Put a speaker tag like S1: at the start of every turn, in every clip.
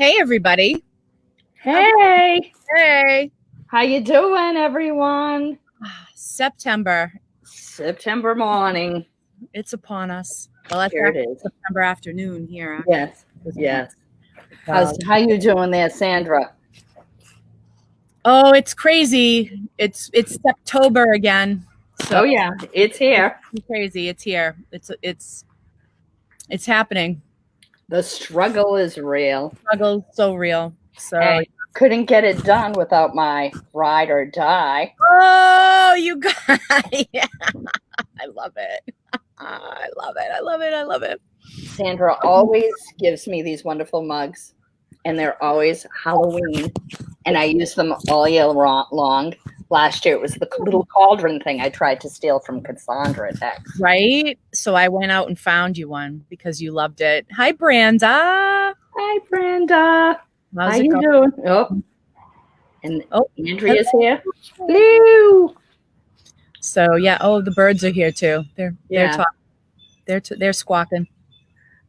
S1: Hey, everybody.
S2: Hey,
S1: Hey.
S2: how you doing, everyone?
S1: September.
S2: September morning.
S1: It's upon us. Well, that's
S2: Here it is.
S1: September afternoon here.
S2: Yes, yes.
S1: So-
S2: How you doing there, Sandra?
S1: Oh, it's crazy. It's September again. So
S2: Oh yeah, it's here.
S1: it's crazy. It's here. It's happening.
S2: The struggle is real.
S1: Struggle's so real. So
S2: Hey, couldn't get it done without my ride or die.
S1: oh, you guys. Yeah. I love it. I love it. I love it. I love it.
S2: Sandra always gives me these wonderful mugs, and they're always Halloween, and I use them all year long. Last year it was the little cauldron thing I tried to steal from Cassandra at X.
S1: Right? So I went out and found you one because you loved it. Hi, Branda.
S2: Hi, Brenda.
S1: How's
S2: How
S1: it
S2: you
S1: going?
S2: doing? Oh, and Andrea's
S1: hello.
S2: here. Hello.
S1: So yeah. Oh, the birds are here too. They're
S2: Yeah.
S1: talking. They're squawking.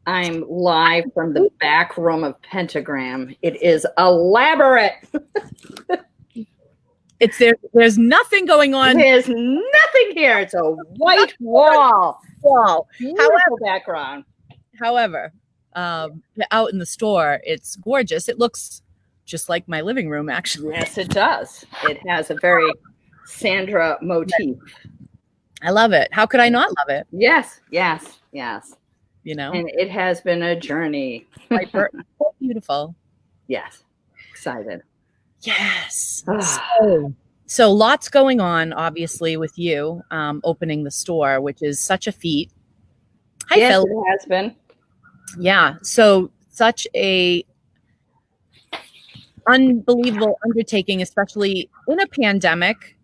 S2: I'm live from the back room of Pentagram. It is elaborate.
S1: There's nothing going on.
S2: There's nothing here. It's a white wall. Beautiful background.
S1: However, out in the store, it's gorgeous. It looks just like my living room, actually.
S2: Yes, it does. It has a very Sandra motif.
S1: I love it. How could I not love it?
S2: Yes, yes, yes.
S1: You know,
S2: And it has been a journey.
S1: so beautiful.
S2: Yes, excited.
S1: Yes. So lots going on, obviously, with you opening the store, which is such a feat. Hi,
S2: yes,
S1: Phil.
S2: it has been.
S1: Yeah. So such a unbelievable undertaking, especially in a pandemic.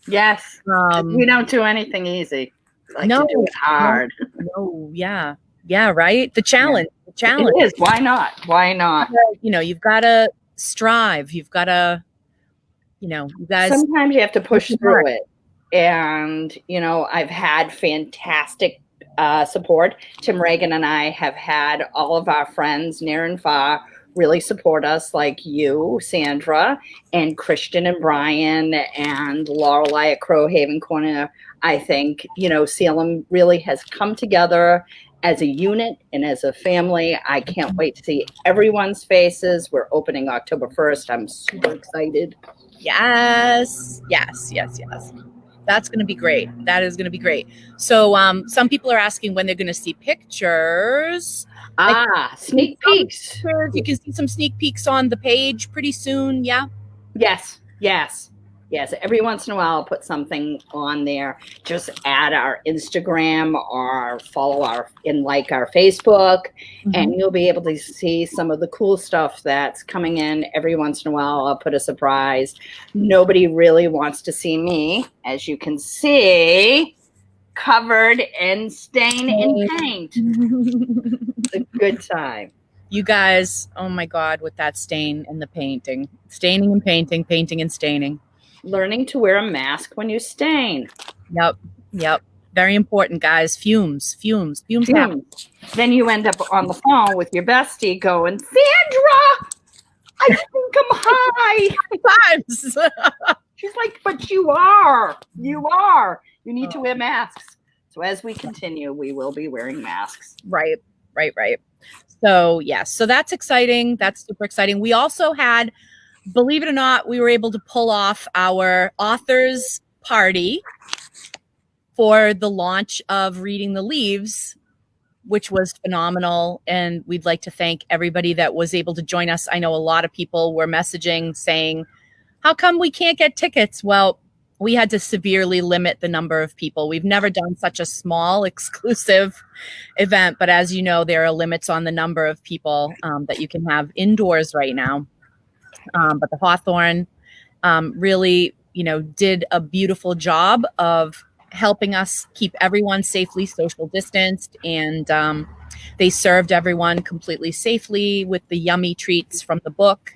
S2: Yes. We don't do anything easy. Like
S1: No,
S2: to do it hard.
S1: No. Yeah. Yeah. Right. The challenge. The challenge.
S2: It is. Why not? Why not?
S1: You know, you've got to strive. You've got to, you guys.
S2: Sometimes you have to push through it. And, I've had fantastic support. Tim Reagan and I have had all of our friends near and far really support us, like you, Sandra, and Christian and Brian and Lorelei at Crowhaven Corner. I think, Salem really has come together as a unit and as a family. I can't wait to see everyone's faces. We're opening October 1st. I'm super excited.
S1: Yes. That's going to be great. That is going to be great. So some people are asking when they're going to see pictures.
S2: Sneak peeks.
S1: You can see some sneak peeks on the page pretty soon. Yeah.
S2: Yes. Every once in a while, I'll put something on there. Just add our Instagram or follow our Facebook, and you'll be able to see some of the cool stuff that's coming in. Every once in a while, I'll put a surprise. Nobody really wants to see me, as you can see, covered in stain and paint. It's a good time.
S1: You guys, oh my God, with that stain and the painting. Staining and painting, painting and staining.
S2: Learning to wear a mask when you stain.
S1: Yep. Very important, guys. Fumes.
S2: Then you end up on the phone with your bestie going, Sandra, I think I'm high.
S1: Fives.
S2: She's like, but you are. You need to wear masks. So as we continue, we will be wearing masks.
S1: Right. So, yes. So that's exciting. That's super exciting. We also had, believe it or not, we were able to pull off our authors party for the launch of Reading the Leaves, which was phenomenal. And we'd like to thank everybody that was able to join us. I know a lot of people were messaging saying, how come we can't get tickets? Well, we had to severely limit the number of people. We've never done such a small exclusive event, but as you know, there are limits on the number of people that you can have indoors right now. But the Hawthorne really, did a beautiful job of helping us keep everyone safely social distanced, and they served everyone completely safely with the yummy treats from the book.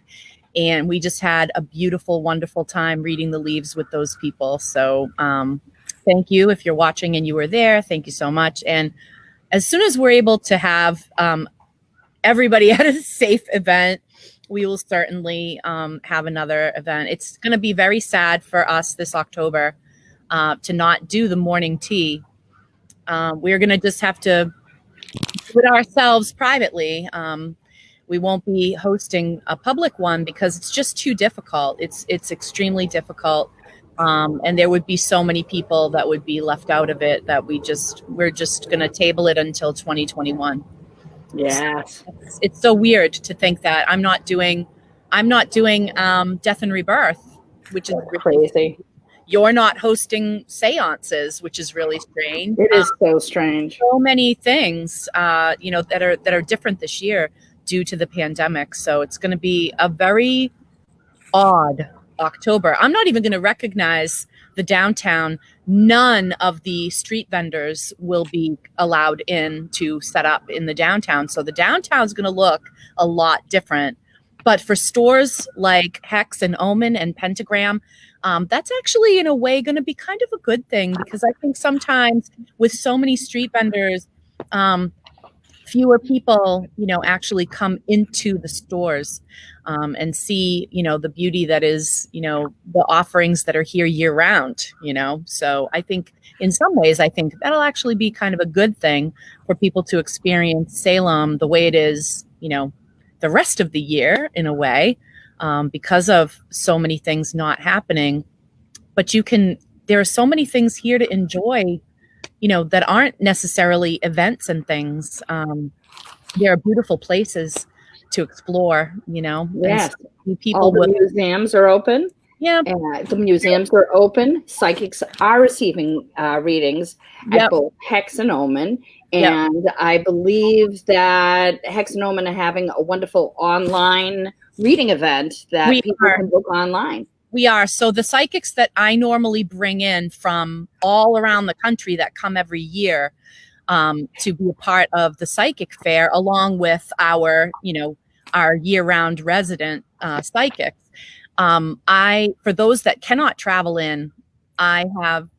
S1: And we just had a beautiful, wonderful time reading the leaves with those people. So thank you. If you're watching and you were there, thank you so much. And as soon as we're able to have everybody at a safe event, we will certainly have another event. It's going to be very sad for us this October to not do the morning tea. We're going to just have to do it ourselves privately. We won't be hosting a public one because it's just too difficult. It's extremely difficult. And there would be so many people that would be left out of it that we're just going to table it until 2021.
S2: Yes.
S1: It's so weird to think that I'm not doing Death and Rebirth, which is
S2: crazy.
S1: You're not hosting seances, which is really strange.
S2: It is so strange.
S1: So many things, that are different this year due to the pandemic. So it's going to be a very odd October. I'm not even going to recognize the downtown. None of the street vendors will be allowed in to set up in the downtown. So the downtown's going to look a lot different. But for stores like Hex and Omen and Pentagram, that's actually in a way going to be kind of a good thing, because I think sometimes with so many street vendors, fewer people, actually come into the stores and see, the beauty that is, the offerings that are here year round, So I think in some ways, I think that'll actually be kind of a good thing for people to experience Salem the way it is, the rest of the year in a way, because of so many things not happening. But there are so many things here to enjoy, that aren't necessarily events and things. There are beautiful places to explore,
S2: Yes.
S1: People
S2: All the museums are open.
S1: Yeah.
S2: The museums are open. Psychics are receiving readings at both Hex and Omen. And I believe that Hex and Omen are having a wonderful online reading event that people can book online.
S1: We are. So the psychics that I normally bring in from all around the country that come every year to be a part of the psychic fair, along with our year-round resident psychics. For those that cannot travel in, I have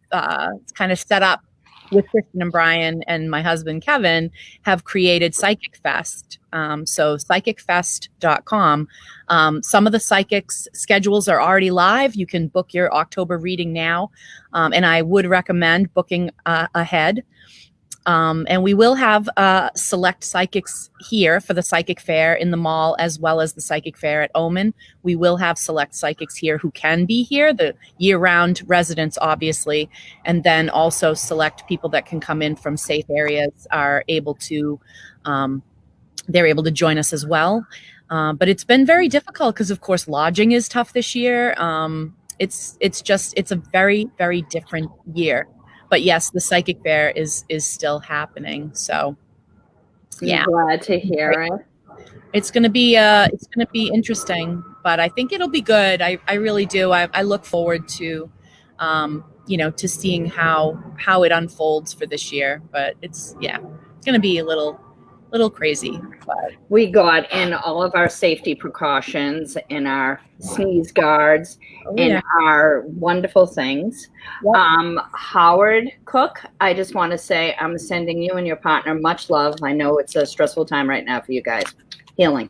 S1: kind of set up with Kristen and Brian and my husband, Kevin, have created Psychic Fest. So psychicfest.com. Some of the psychics schedules are already live. You can book your October reading now. And I would recommend booking ahead. And we will have select psychics here for the psychic fair in the mall, as well as the psychic fair at Omen. We will have select psychics here who can be here, the year-round residents, obviously, and then also select people that can come in from safe areas are able to, they're able to join us as well. But it's been very difficult because, of course, lodging is tough this year. It's a very, very different year. But yes, the psychic fair is still happening. So, yeah,
S2: I'm glad to hear it.
S1: It's gonna be interesting, but I think it'll be good. I really do. I look forward to, to seeing how it unfolds for this year. But it's gonna be a little crazy. But
S2: we got in all of our safety precautions and our sneeze guards and our wonderful things. Howard Cook, I just want to say I'm sending you and your partner much love. I know it's a stressful time right now for you guys. Healing.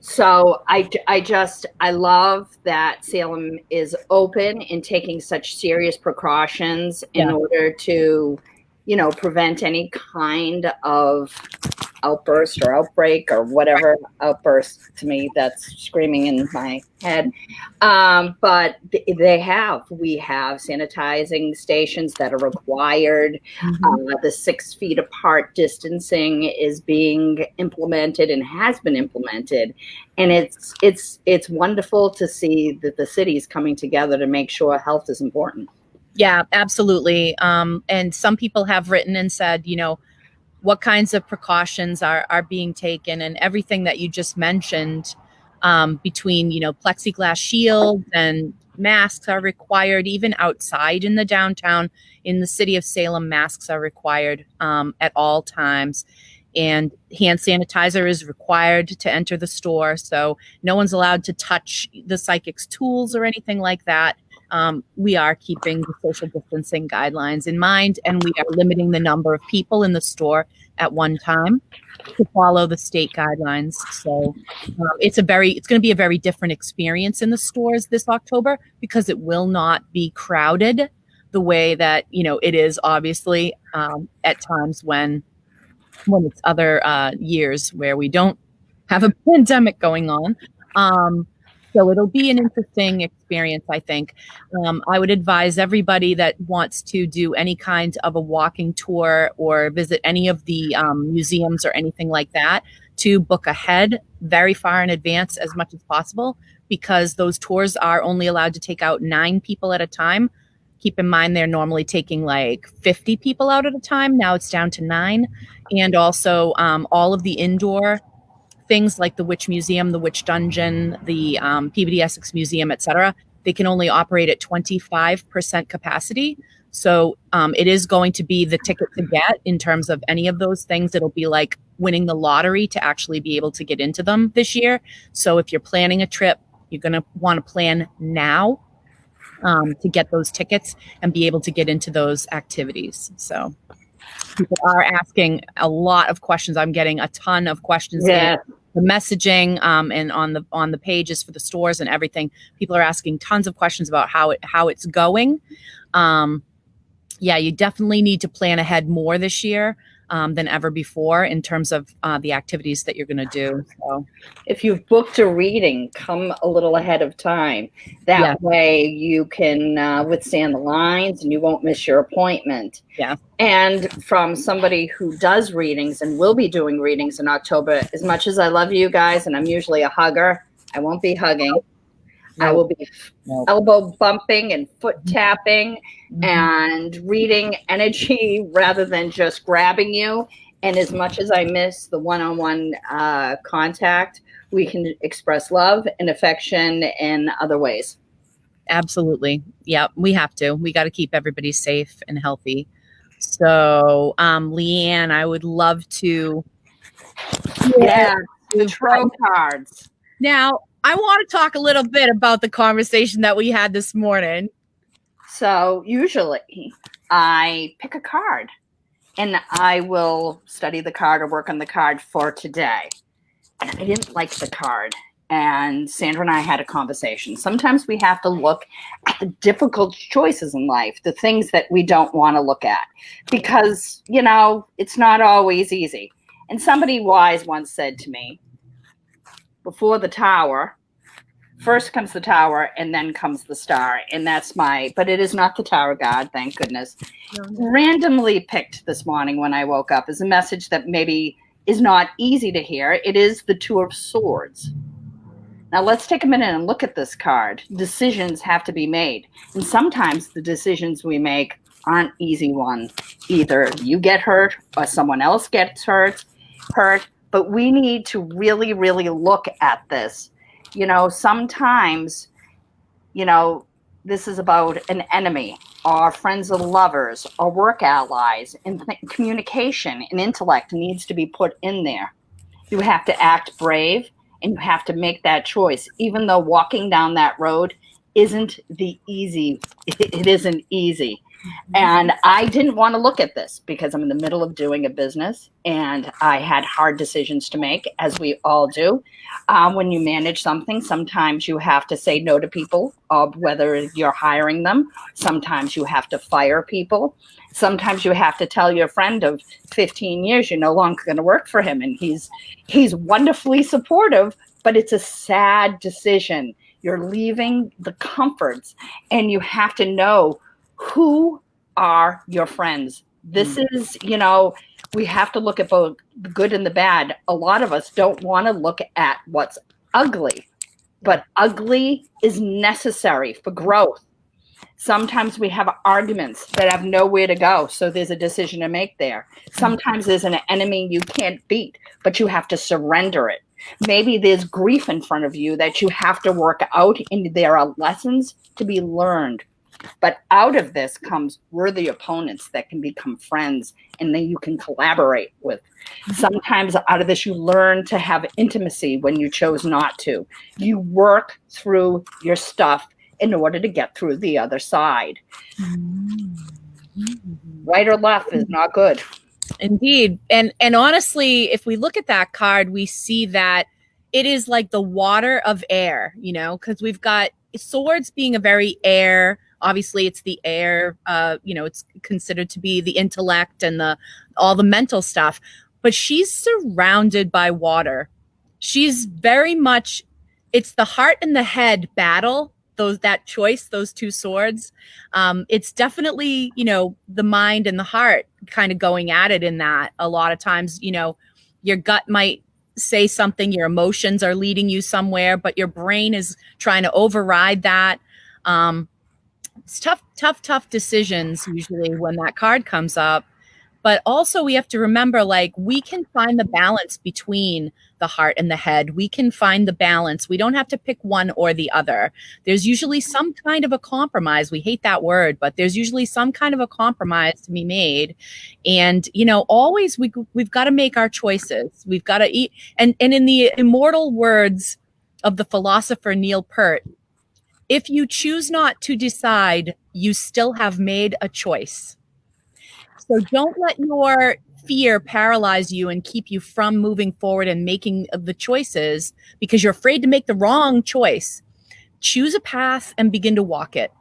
S2: So I love that Salem is open and taking such serious precautions in order to prevent any kind of outburst or outbreak or whatever. Outburst, to me, that's screaming in my head. But we have sanitizing stations that are required. The 6 feet apart distancing is being implemented and has been implemented. And it's wonderful to see that the city's coming together to make sure health is important.
S1: Yeah, absolutely. And some people have written and said, what kinds of precautions are being taken, and everything that you just mentioned, between, plexiglass shields and masks are required, even outside in the downtown. In the city of Salem, masks are required at all times. And hand sanitizer is required to enter the store. So no one's allowed to touch the psychic's tools or anything like that. we are keeping the social distancing guidelines in mind, and we are limiting the number of people in the store at one time to follow the state guidelines. So it's going to be a very different experience in the stores this October because it will not be crowded the way that it is obviously at times when it's other years where we don't have a pandemic going on. So it'll be an interesting experience, I think. I would advise everybody that wants to do any kind of a walking tour or visit any of the museums or anything like that to book ahead very far in advance as much as possible, because those tours are only allowed to take out 9 people at a time. Keep in mind, they're normally taking like 50 people out at a time. Now it's down to 9. And also all of the indoor things like the Witch Museum, the Witch Dungeon, the Peabody Essex Museum, etc., they can only operate at 25% capacity. So it is going to be the ticket to get in terms of any of those things. It'll be like winning the lottery to actually be able to get into them this year. So if you're planning a trip, you're going to want to plan now to get those tickets and be able to get into those activities. So people are asking a lot of questions. I'm getting a ton of questions.
S2: Yeah.
S1: The messaging and on the pages for the stores and everything. People are asking tons of questions about how it's going. Yeah, you definitely need to plan ahead more this year than ever before in terms of the activities that you're going to do. So,
S2: if you've booked a reading, come a little ahead of time. That way you can withstand the lines and you won't miss your appointment.
S1: Yeah.
S2: And from somebody who does readings and will be doing readings in October, as much as I love you guys, and I'm usually a hugger, I won't be hugging. I will be elbow bumping and foot tapping and reading energy rather than just grabbing you. And as much as I miss the one-on-one contact, we can express love and affection in other ways.
S1: Absolutely. Yeah, we have to. We got to keep everybody safe and healthy. So, Leanne, I would love to.
S2: Yeah, the tarot cards.
S1: Now, I want to talk a little bit about the conversation that we had this morning.
S2: So usually I pick a card and I will study the card or work on the card for today. And I didn't like the card. And Sandra and I had a conversation. Sometimes we have to look at the difficult choices in life, the things that we don't want to look at, because, it's not always easy. And somebody wise once said to me, before the tower, first comes the tower and then comes the star. And but it is not the tower god, thank goodness. Randomly picked this morning when I woke up as a message that maybe is not easy to hear. It is the Two of Swords. Now let's take a minute and look at this card. Decisions have to be made. And sometimes the decisions we make aren't easy ones. Either you get hurt or someone else gets hurt. But we need to really, really look at this. Sometimes, this is about an enemy or friends or lovers or work allies, and communication and intellect needs to be put in there. You have to act brave and you have to make that choice, even though walking down that road isn't easy. It isn't easy. And I didn't want to look at this because I'm in the middle of doing a business and I had hard decisions to make, as we all do. When you manage something, sometimes you have to say no to people, whether you're hiring them. Sometimes you have to fire people. Sometimes you have to tell your friend of 15 years you're no longer going to work for him. And he's wonderfully supportive, but it's a sad decision. You're leaving the comforts and you have to know who are your friends. This is, we have to look at both the good and the bad. A lot of us don't want to look at what's ugly, but ugly is necessary for growth. Sometimes we have arguments that have nowhere to go, so there's a decision to make there. Sometimes there's an enemy you can't beat, but you have to surrender it. Maybe there's grief in front of you that you have to work out, and there are lessons to be learned. But out of this comes worthy opponents that can become friends and then you can collaborate with. Sometimes out of this, you learn to have intimacy when you chose not to. You work through your stuff in order to get through the other side.
S1: Mm-hmm.
S2: Right or left is not good.
S1: Indeed. And honestly, if we look at that card, we see that it is like the water of air, you know, because we've got swords being a very air. Obviously, it's the air. You know, it's considered to be the intellect and the all the mental stuff. But she's surrounded by water. She's very much. It's the heart and the head battle. That choice, those two swords. It's definitely, you know, the mind and the heart kind of going at it in that. A lot of times, you know, your gut might say something, your emotions are leading you somewhere, but your brain is trying to override that. It's tough decisions usually when that card comes up. But also we have to remember, like, we can find the balance between the heart and the head. We can find the balance. We don't have to pick one or the other. There's usually some kind of a compromise. We hate that word, but there's usually some kind of a compromise to be made. And, you know, always we've got to make our choices. We've got to eat. And in the immortal words of the philosopher Neil Peart, if you choose not to decide, you still have made a choice. So don't let your fear paralyze you and keep you from moving forward and making the choices because you're afraid to make the wrong choice. Choose a path and begin to walk it.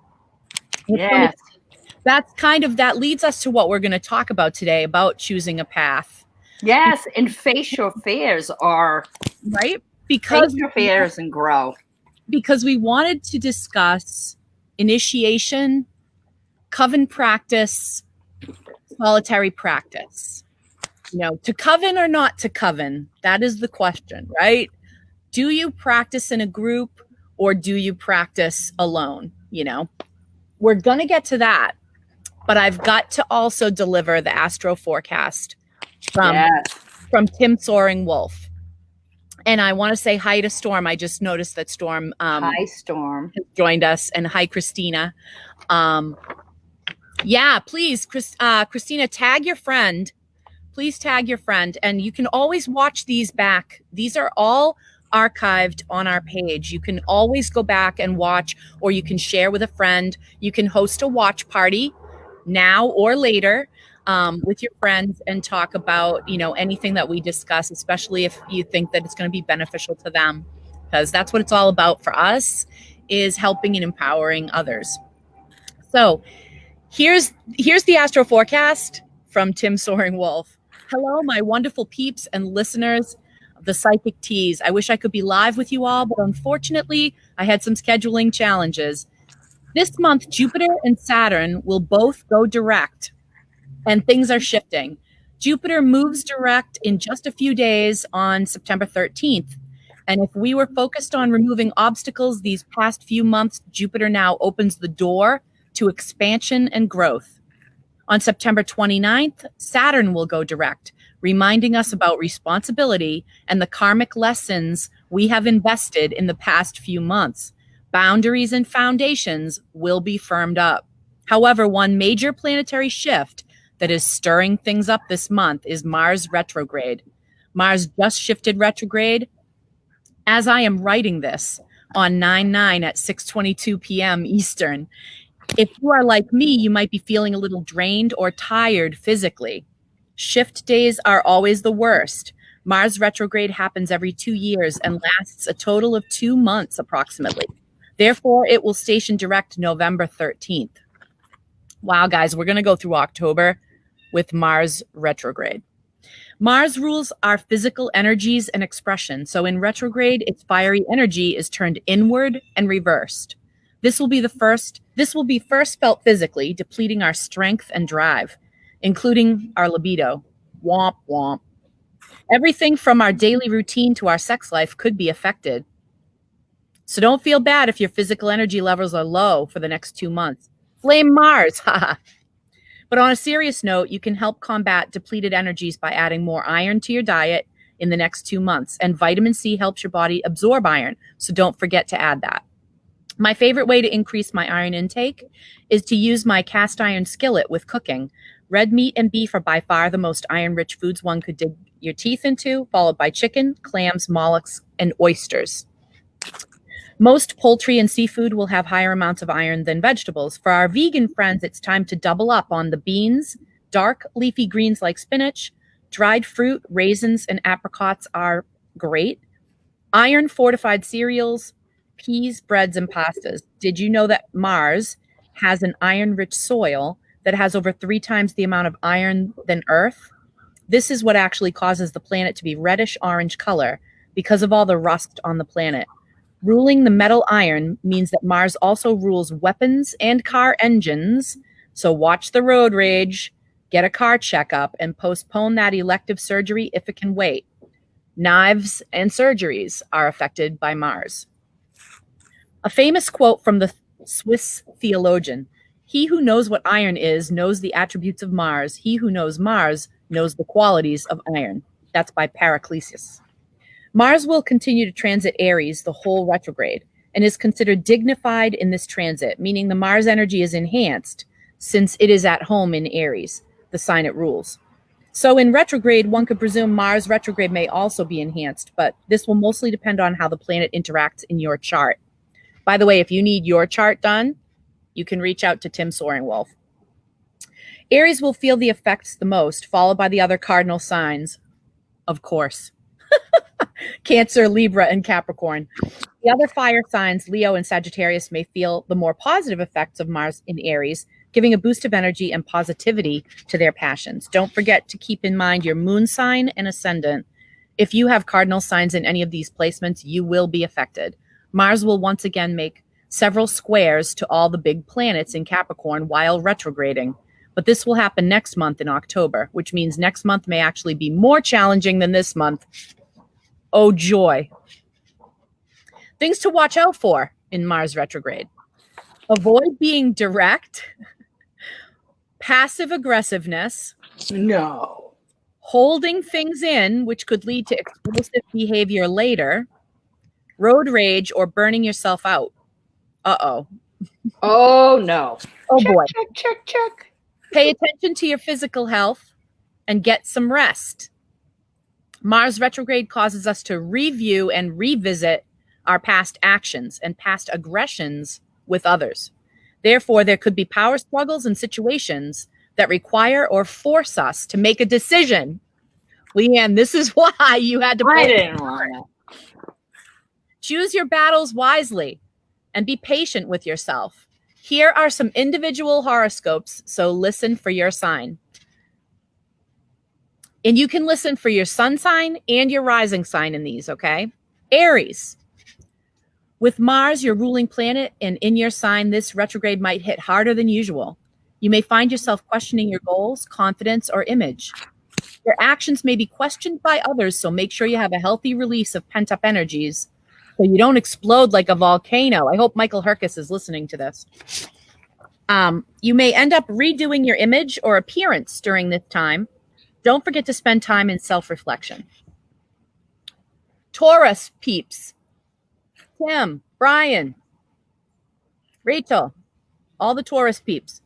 S2: Yes.
S1: That leads us to what we're going to talk about today about choosing a path.
S2: Yes, and face your fears or
S1: right because
S2: face your fears and grow.
S1: Because we wanted to discuss initiation, coven practice, solitary practice. You know, to coven or not to coven, that is the question, right? Do you practice in a group or do you practice alone? You know, we're going to get to that, but I've got to also deliver the astro forecast from Tim Soaring Wolf. And I want to say hi to Storm. I just noticed that Storm
S2: hi Storm
S1: has joined us, and hi Christina. Yeah, please, Christina, tag your friend. Please tag your friend. And you can always watch these back. These are all archived on our page. You can always go back and watch, or you can share with a friend. You can host a watch party now or later with your friends and talk about, you know, anything that we discuss, especially if you think that it's going to be beneficial to them, because that's what it's all about for us, is helping and empowering others. So here's the astro forecast from Tim Soaring Wolf. Hello, my wonderful peeps and listeners of the Psychic Tease. I wish I could be live with you all, but unfortunately, I had some scheduling challenges. This month, Jupiter and Saturn will both go direct, and things are shifting. Jupiter moves direct in just a few days on September 13th. And if we were focused on removing obstacles these past few months, Jupiter now opens the door to expansion and growth. On September 29th, Saturn will go direct, reminding us about responsibility and the karmic lessons we have invested in the past few months. Boundaries and foundations will be firmed up. However, one major planetary shift that is stirring things up this month is Mars retrograde. Mars just shifted retrograde as I am writing this on 9/9 at 6:22 p.m. Eastern. If you are like me, you might be feeling a little drained or tired physically. Shift days are always the worst. Mars retrograde happens every 2 years and lasts a total of 2 months approximately. Therefore, it will station direct November 13th. Wow, guys, we're going to go through October with Mars retrograde. Mars rules our physical energies and expression. So in retrograde, its fiery energy is turned inward and reversed. This will be first felt physically, depleting our strength and drive, including our libido. Womp, womp. Everything from our daily routine to our sex life could be affected. So don't feel bad if your physical energy levels are low for the next 2 months. Blame Mars, haha. But on a serious note, you can help combat depleted energies by adding more iron to your diet in the next 2 months. And vitamin C helps your body absorb iron, so don't forget to add that. My favorite way to increase my iron intake is to use my cast iron skillet with cooking. Red meat and beef are by far the most iron-rich foods one could dig your teeth into, followed by chicken, clams, mollusks, and oysters. Most poultry and seafood will have higher amounts of iron than vegetables. For our vegan friends, it's time to double up on the beans. Dark leafy greens like spinach, dried fruit, raisins, and apricots are great. Iron fortified cereals, peas, breads, and pastas. Did you know that Mars has an iron rich soil that has over 3 times the amount of iron than Earth? This is what actually causes the planet to be reddish orange color because of all the rust on the planet. Ruling the metal iron means that Mars also rules weapons and car engines. So watch the road rage, get a car checkup, and postpone that elective surgery if it can wait. Knives and surgeries are affected by Mars. A famous quote from the Swiss theologian: "He who knows what iron is knows the attributes of Mars. He who knows Mars knows the qualities of iron." That's by Paracelsus. Mars will continue to transit Aries the whole retrograde and is considered dignified in this transit, meaning the Mars energy is enhanced since it is at home in Aries, the sign it rules. So in retrograde, one could presume Mars retrograde may also be enhanced, but this will mostly depend on how the planet interacts in your chart. By the way, if you need your chart done, you can reach out to Tim Soaringwolf. Aries will feel the effects the most, followed by the other cardinal signs, of course. Cancer, Libra, and Capricorn. The other fire signs, Leo and Sagittarius, may feel the more positive effects of Mars in Aries, giving a boost of energy and positivity to their passions. Don't forget to keep in mind your moon sign and ascendant. If you have cardinal signs in any of these placements, you will be affected. Mars will once again make several squares to all the big planets in Capricorn while retrograding. But this will happen next month in October, which means next month may actually be more challenging than this month. Oh, joy. Things to watch out for in Mars retrograde. Avoid being direct. Passive aggressiveness.
S2: No.
S1: Holding things in, which could lead to explosive behavior later. Road rage or burning yourself out. Uh-oh.
S2: Oh, no.
S1: Oh,
S2: check,
S1: boy.
S2: Check.
S1: Pay attention to your physical health and get some rest. Mars retrograde causes us to review and revisit our past actions and past aggressions with others. Therefore, there could be power struggles and situations that require or force us to make a decision. Leanne, this is why you had to.
S2: I didn't want it.
S1: Choose your battles wisely and be patient with yourself. Here are some individual horoscopes, so listen for your sign. And you can listen for your sun sign and your rising sign in these, okay? Aries. With Mars, your ruling planet, and in your sign, this retrograde might hit harder than usual. You may find yourself questioning your goals, confidence, or image. Your actions may be questioned by others, so make sure you have a healthy release of pent-up energies so you don't explode like a volcano. I hope Michael Herkus is listening to this. You may end up redoing your image or appearance during this time. Don't forget to spend time in self-reflection. Taurus peeps. Tim, Brian, Rachel, all the Taurus peeps.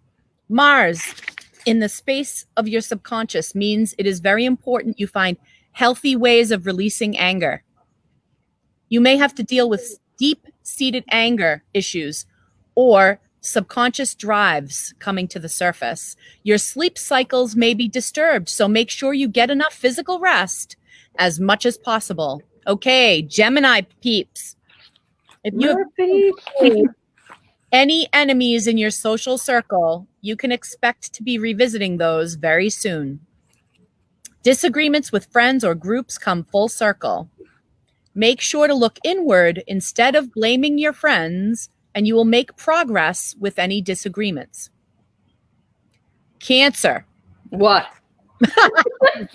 S1: Mars in the space of your subconscious means it is very important you find healthy ways of releasing anger. You may have to deal with deep-seated anger issues or subconscious drives coming to the surface. Your sleep cycles may be disturbed, so make sure you get enough physical rest as much as possible. Okay, Gemini peeps. If you have any enemies in your social circle, you can expect to be revisiting those very soon. Disagreements with friends or groups come full circle. Make sure to look inward instead of blaming your friends, and you will make progress with any disagreements. Cancer.
S2: What?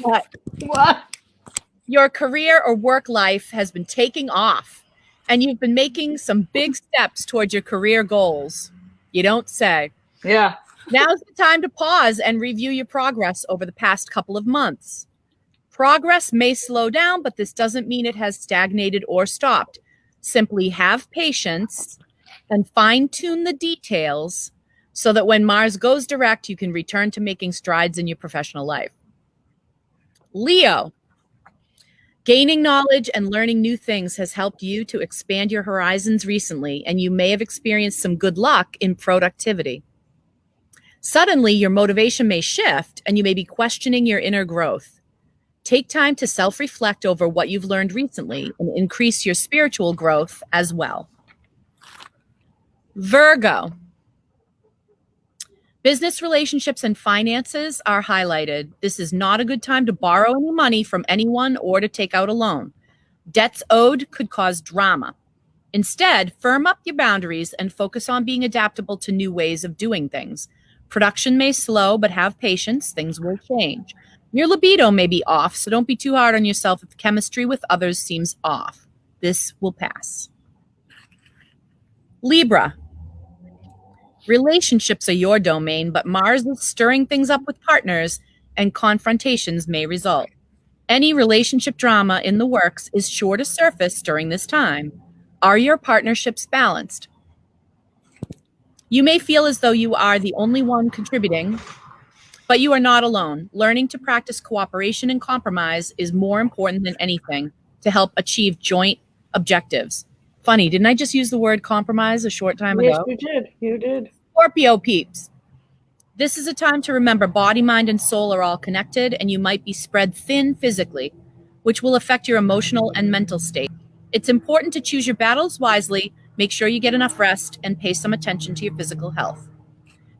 S2: What?
S1: Your career or work life has been taking off, and you've been making some big steps towards your career goals. You don't say.
S2: Yeah.
S1: Now's the time to pause and review your progress over the past couple of months. Progress may slow down, but this doesn't mean it has stagnated or stopped. Simply have patience and fine-tune the details so that when Mars goes direct, you can return to making strides in your professional life. Leo. Gaining knowledge and learning new things has helped you to expand your horizons recently, and you may have experienced some good luck in productivity. Suddenly, your motivation may shift, and you may be questioning your inner growth. Take time to self-reflect over what you've learned recently and increase your spiritual growth as well. Virgo. Business relationships and finances are highlighted. This is not a good time to borrow any money from anyone or to take out a loan. Debts owed could cause drama. Instead, firm up your boundaries and focus on being adaptable to new ways of doing things. Production may slow, but have patience. Things will change. Your libido may be off, so don't be too hard on yourself if chemistry with others seems off. This will pass. Libra. Relationships are your domain, but Mars is stirring things up with partners, and confrontations may result. Any relationship drama in the works is sure to surface during this time. Are your partnerships balanced? You may feel as though you are the only one contributing, but you are not alone. Learning to practice cooperation and compromise is more important than anything to help achieve joint objectives. Funny, didn't I just use the word compromise a short time ago?
S2: Yes, you did. You did.
S1: Scorpio peeps. This is a time to remember body, mind, and soul are all connected, and you might be spread thin physically, which will affect your emotional and mental state. It's important to choose your battles wisely, make sure you get enough rest, and pay some attention to your physical health.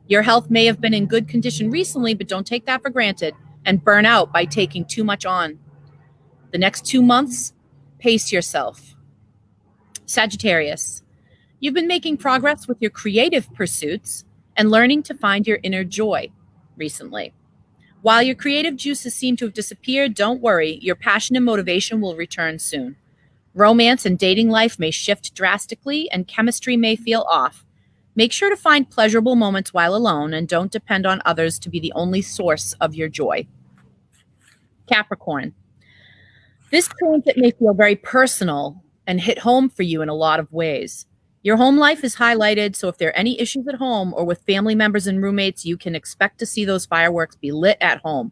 S1: Your health may have been in good condition recently, but don't take that for granted and burn out by taking too much on. The next 2 months, pace yourself. Sagittarius. You've been making progress with your creative pursuits and learning to find your inner joy recently. While your creative juices seem to have disappeared, don't worry, your passion and motivation will return soon. Romance and dating life may shift drastically and chemistry may feel off. Make sure to find pleasurable moments while alone and don't depend on others to be the only source of your joy. Capricorn. This transit may feel very personal and hit home for you in a lot of ways. Your home life is highlighted, so if there are any issues at home or with family members and roommates, you can expect to see those fireworks be lit at home.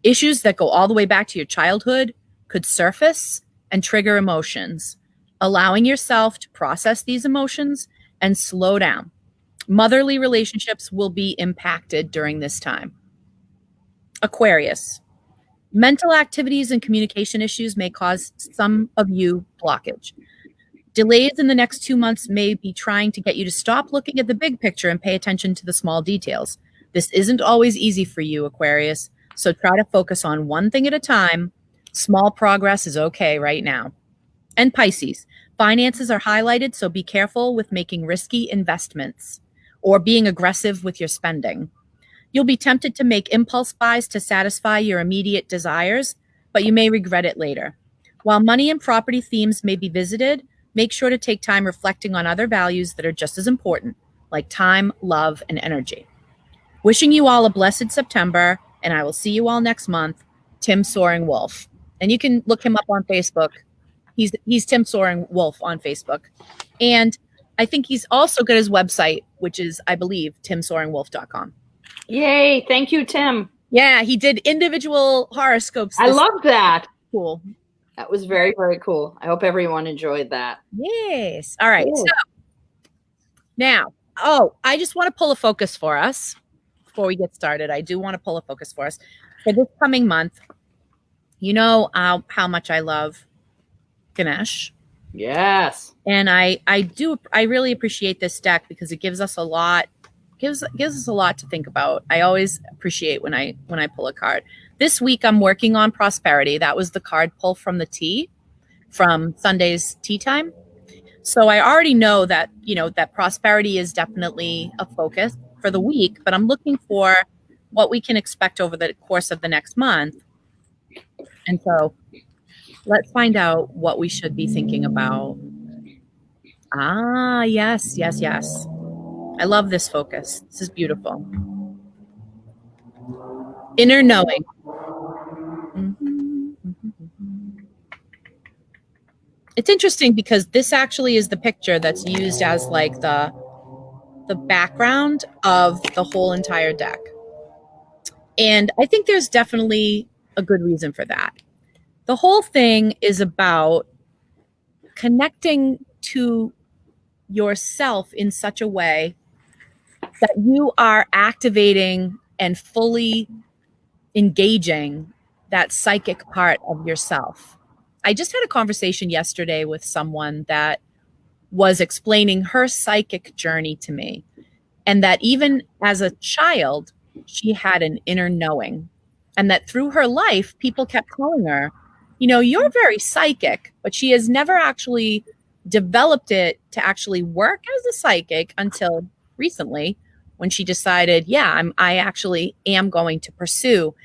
S1: Issues that go all the way back to your childhood could surface and trigger emotions. Allowing yourself to process these emotions and slow down. Motherly relationships will be impacted during this time. Aquarius. Mental activities and communication issues may cause some of you blockage. Delays in the next 2 months may be trying to get you to stop looking at the big picture and pay attention to the small details. This isn't always easy for you, Aquarius, so try to focus on one thing at a time. Small progress is okay right now. And Pisces. Finances are highlighted, so be careful with making risky investments or being aggressive with your spending. You'll be tempted to make impulse buys to satisfy your immediate desires, but you may regret it later. While money and property themes may be visited, make sure to take time reflecting on other values that are just as important, like time, love, and energy. Wishing you all a blessed September, and I will see you all next month. Tim Soaring Wolf. And you can look him up on Facebook. He's Tim Soaring Wolf on Facebook. And I think he's also got his website, which is, I believe, timsoaringwolf.com.
S2: Yay. Thank you, Tim.
S1: Yeah, he did individual horoscopes.
S2: I love that.
S1: Cool.
S2: That was very, very cool. I hope everyone enjoyed that.
S1: Yes. All right.
S2: Cool.
S1: So now, I just want to pull a focus for us before we get started. I do want to pull a focus for us for this coming month. You know how much I love Ganesh.
S2: Yes.
S1: And I really appreciate this deck because it gives us a lot, gives us a lot to think about. I always appreciate when I pull a card. This week I'm working on prosperity. That was the card pull from the tea from Sunday's tea time. So I already know that, that prosperity is definitely a focus for the week, but I'm looking for what we can expect over the course of the next month. And so let's find out what we should be thinking about. Yes. I love this focus. This is beautiful. Inner knowing. It's interesting because this actually is the picture that's used as like the background of the whole entire deck. And I think there's definitely a good reason for that. The whole thing is about connecting to yourself in such a way that you are activating and fully engaging that psychic part of yourself. I just had a conversation yesterday with someone that was explaining her psychic journey to me, and that even as a child, she had an inner knowing, and that through her life, people kept telling her, you know, you're very psychic, but she has never actually developed it to actually work as a psychic until recently when she decided, yeah, I actually am going to pursue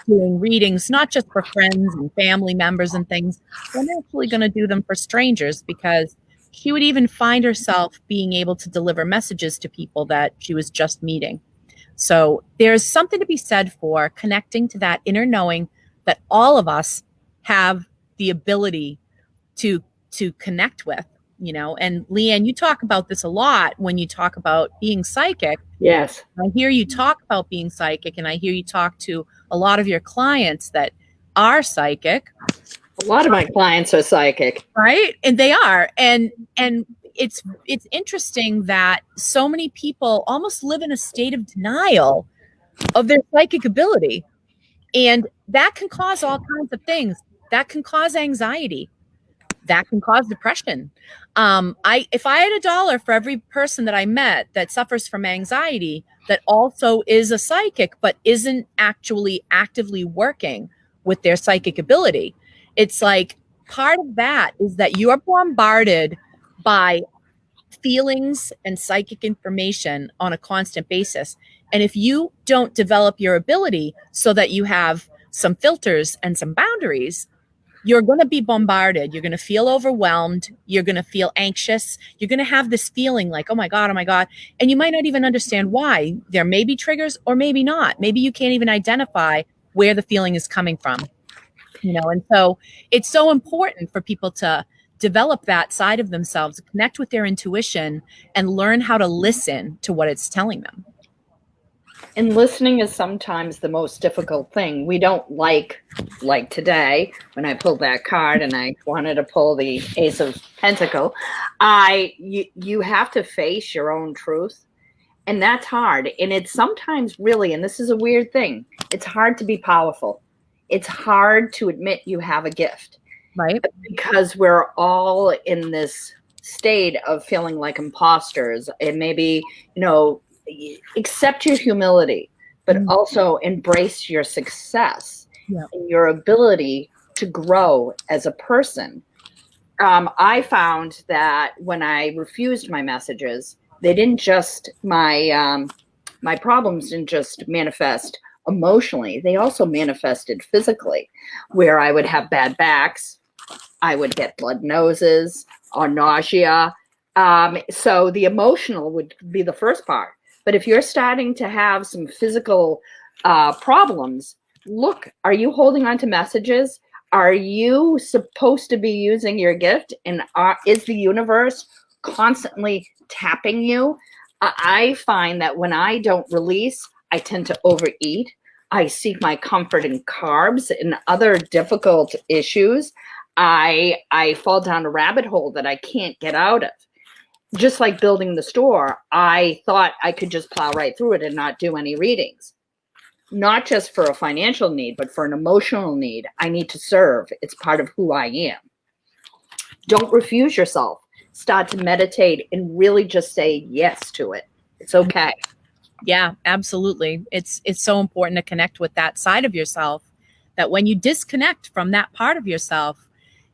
S1: doing readings, not just for friends and family members and things. I'm actually going to do them for strangers, because she would even find herself being able to deliver messages to people that she was just meeting. So there's something to be said for connecting to that inner knowing that all of us have the ability to connect with, you know. And Leanne, you talk about this a lot when you talk about being psychic.
S2: Yes.
S1: I hear you talk about being psychic, and I hear you talk to a lot of your clients that are psychic.
S2: A lot of my clients are psychic.
S1: Right? And they are. And it's interesting that so many people almost live in a state of denial of their psychic ability. And that can cause all kinds of things. That can cause anxiety. That can cause depression. If I had $1 for every person that I met that suffers from anxiety, that also is a psychic, but isn't actually actively working with their psychic ability, it's like part of that is that you are bombarded by feelings and psychic information on a constant basis. And if you don't develop your ability so that you have some filters and some boundaries, you're going to be bombarded. You're going to feel overwhelmed. You're going to feel anxious. You're going to have this feeling like, oh my God, oh my God. And you might not even understand why. There may be triggers or maybe not. Maybe you can't even identify where the feeling is coming from, you know? And so it's so important for people to develop that side of themselves, connect with their intuition, and learn how to listen to what it's telling them.
S2: And listening is sometimes the most difficult thing. We don't like today when I pulled that card and I wanted to pull the Ace of Pentacle. You have to face your own truth, and that's hard. And it's sometimes really, and this is a weird thing, it's hard to be powerful. It's hard to admit you have a gift,
S1: right?
S2: Because we're all in this state of feeling like imposters, and maybe, you know, accept your humility, but also embrace your success and your ability to grow as a person. I found that when I refused my messages, they didn't just, my problems didn't just manifest emotionally, they also manifested physically, where I would have bad backs, I would get blood noses or nausea. So the emotional would be the first part. But if you're starting to have some physical problems, look, are you holding on to messages? Are you supposed to be using your gift? And is the universe constantly tapping you? I find that when I don't release, I tend to overeat. I seek my comfort in carbs and other difficult issues. I fall down a rabbit hole that I can't get out of. Just like building the store, I thought I could just plow right through it and not do any readings. Not just for a financial need, but for an emotional need. I need to serve. It's part of who I am. Don't refuse yourself. Start to meditate and really just say yes to it. It's okay.
S1: Yeah, absolutely. It's so important to connect with that side of yourself, that when you disconnect from that part of yourself,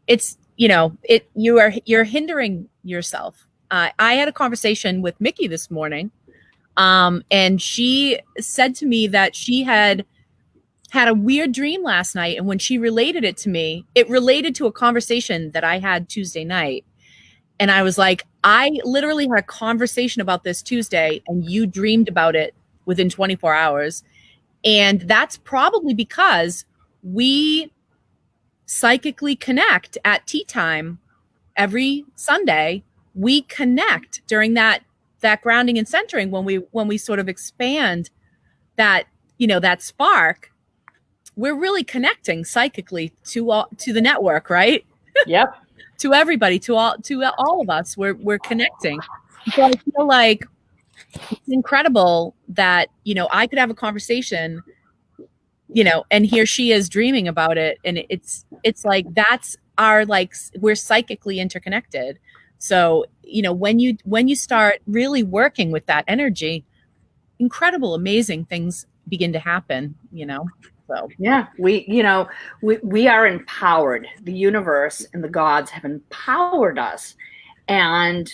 S1: it's, you know, you're hindering yourself. I had a conversation with Mickey this morning, and she said to me that she had a weird dream last night. And when she related it to me, it related to a conversation that I had Tuesday night. And I was like, I literally had a conversation about this Tuesday, and you dreamed about it within 24 hours. And that's probably because we psychically connect at tea time every Sunday. We connect during that grounding and centering when we sort of expand that, you know, that spark. we're really connecting psychically to the network, right?
S2: Yep.
S1: To everybody, to all of us, we're connecting. So I feel like it's incredible that, you know, I could have a conversation, you know, and here she is dreaming about it, and it's like that's our, like, we're psychically interconnected. So, you know, when you start really working with that energy, incredible, amazing things begin to happen, you know. So
S2: yeah, we are empowered. The universe and the gods have empowered us, and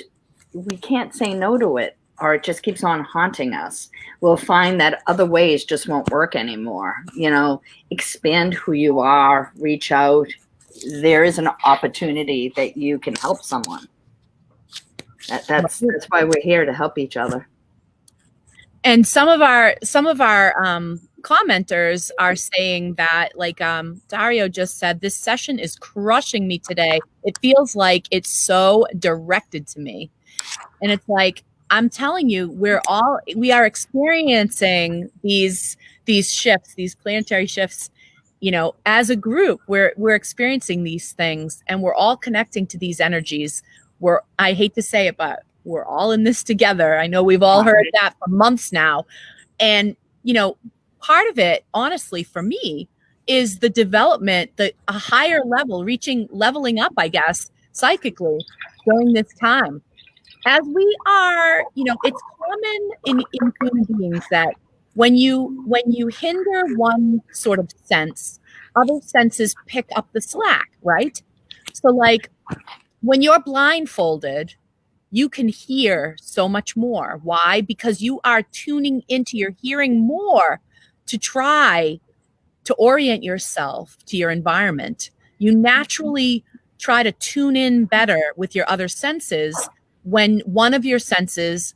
S2: we can't say no to it, or it just keeps on haunting us. We'll find that other ways just won't work anymore. You know, expand who you are, reach out. There is an opportunity that you can help someone. That's why we're here, to help each other.
S1: And some of our commenters are saying that, like, Dario just said, this session is crushing me today. It feels like it's so directed to me. And it's like, I'm telling you, we are experiencing these shifts, these planetary shifts, you know, as a group. We're experiencing these things, and we're all connecting to these energies. I hate to say it, but we're all in this together. I know we've all heard that for months now. And, you know, part of it, honestly, for me, is the development, a higher level, leveling up, I guess, psychically during this time. As we are, you know, it's common in human beings that when you hinder one sort of sense, other senses pick up the slack, right? So, like, when you're blindfolded, you can hear so much more. Why? Because you are tuning into, you're hearing more to try to orient yourself to your environment. You naturally try to tune in better with your other senses when one of your senses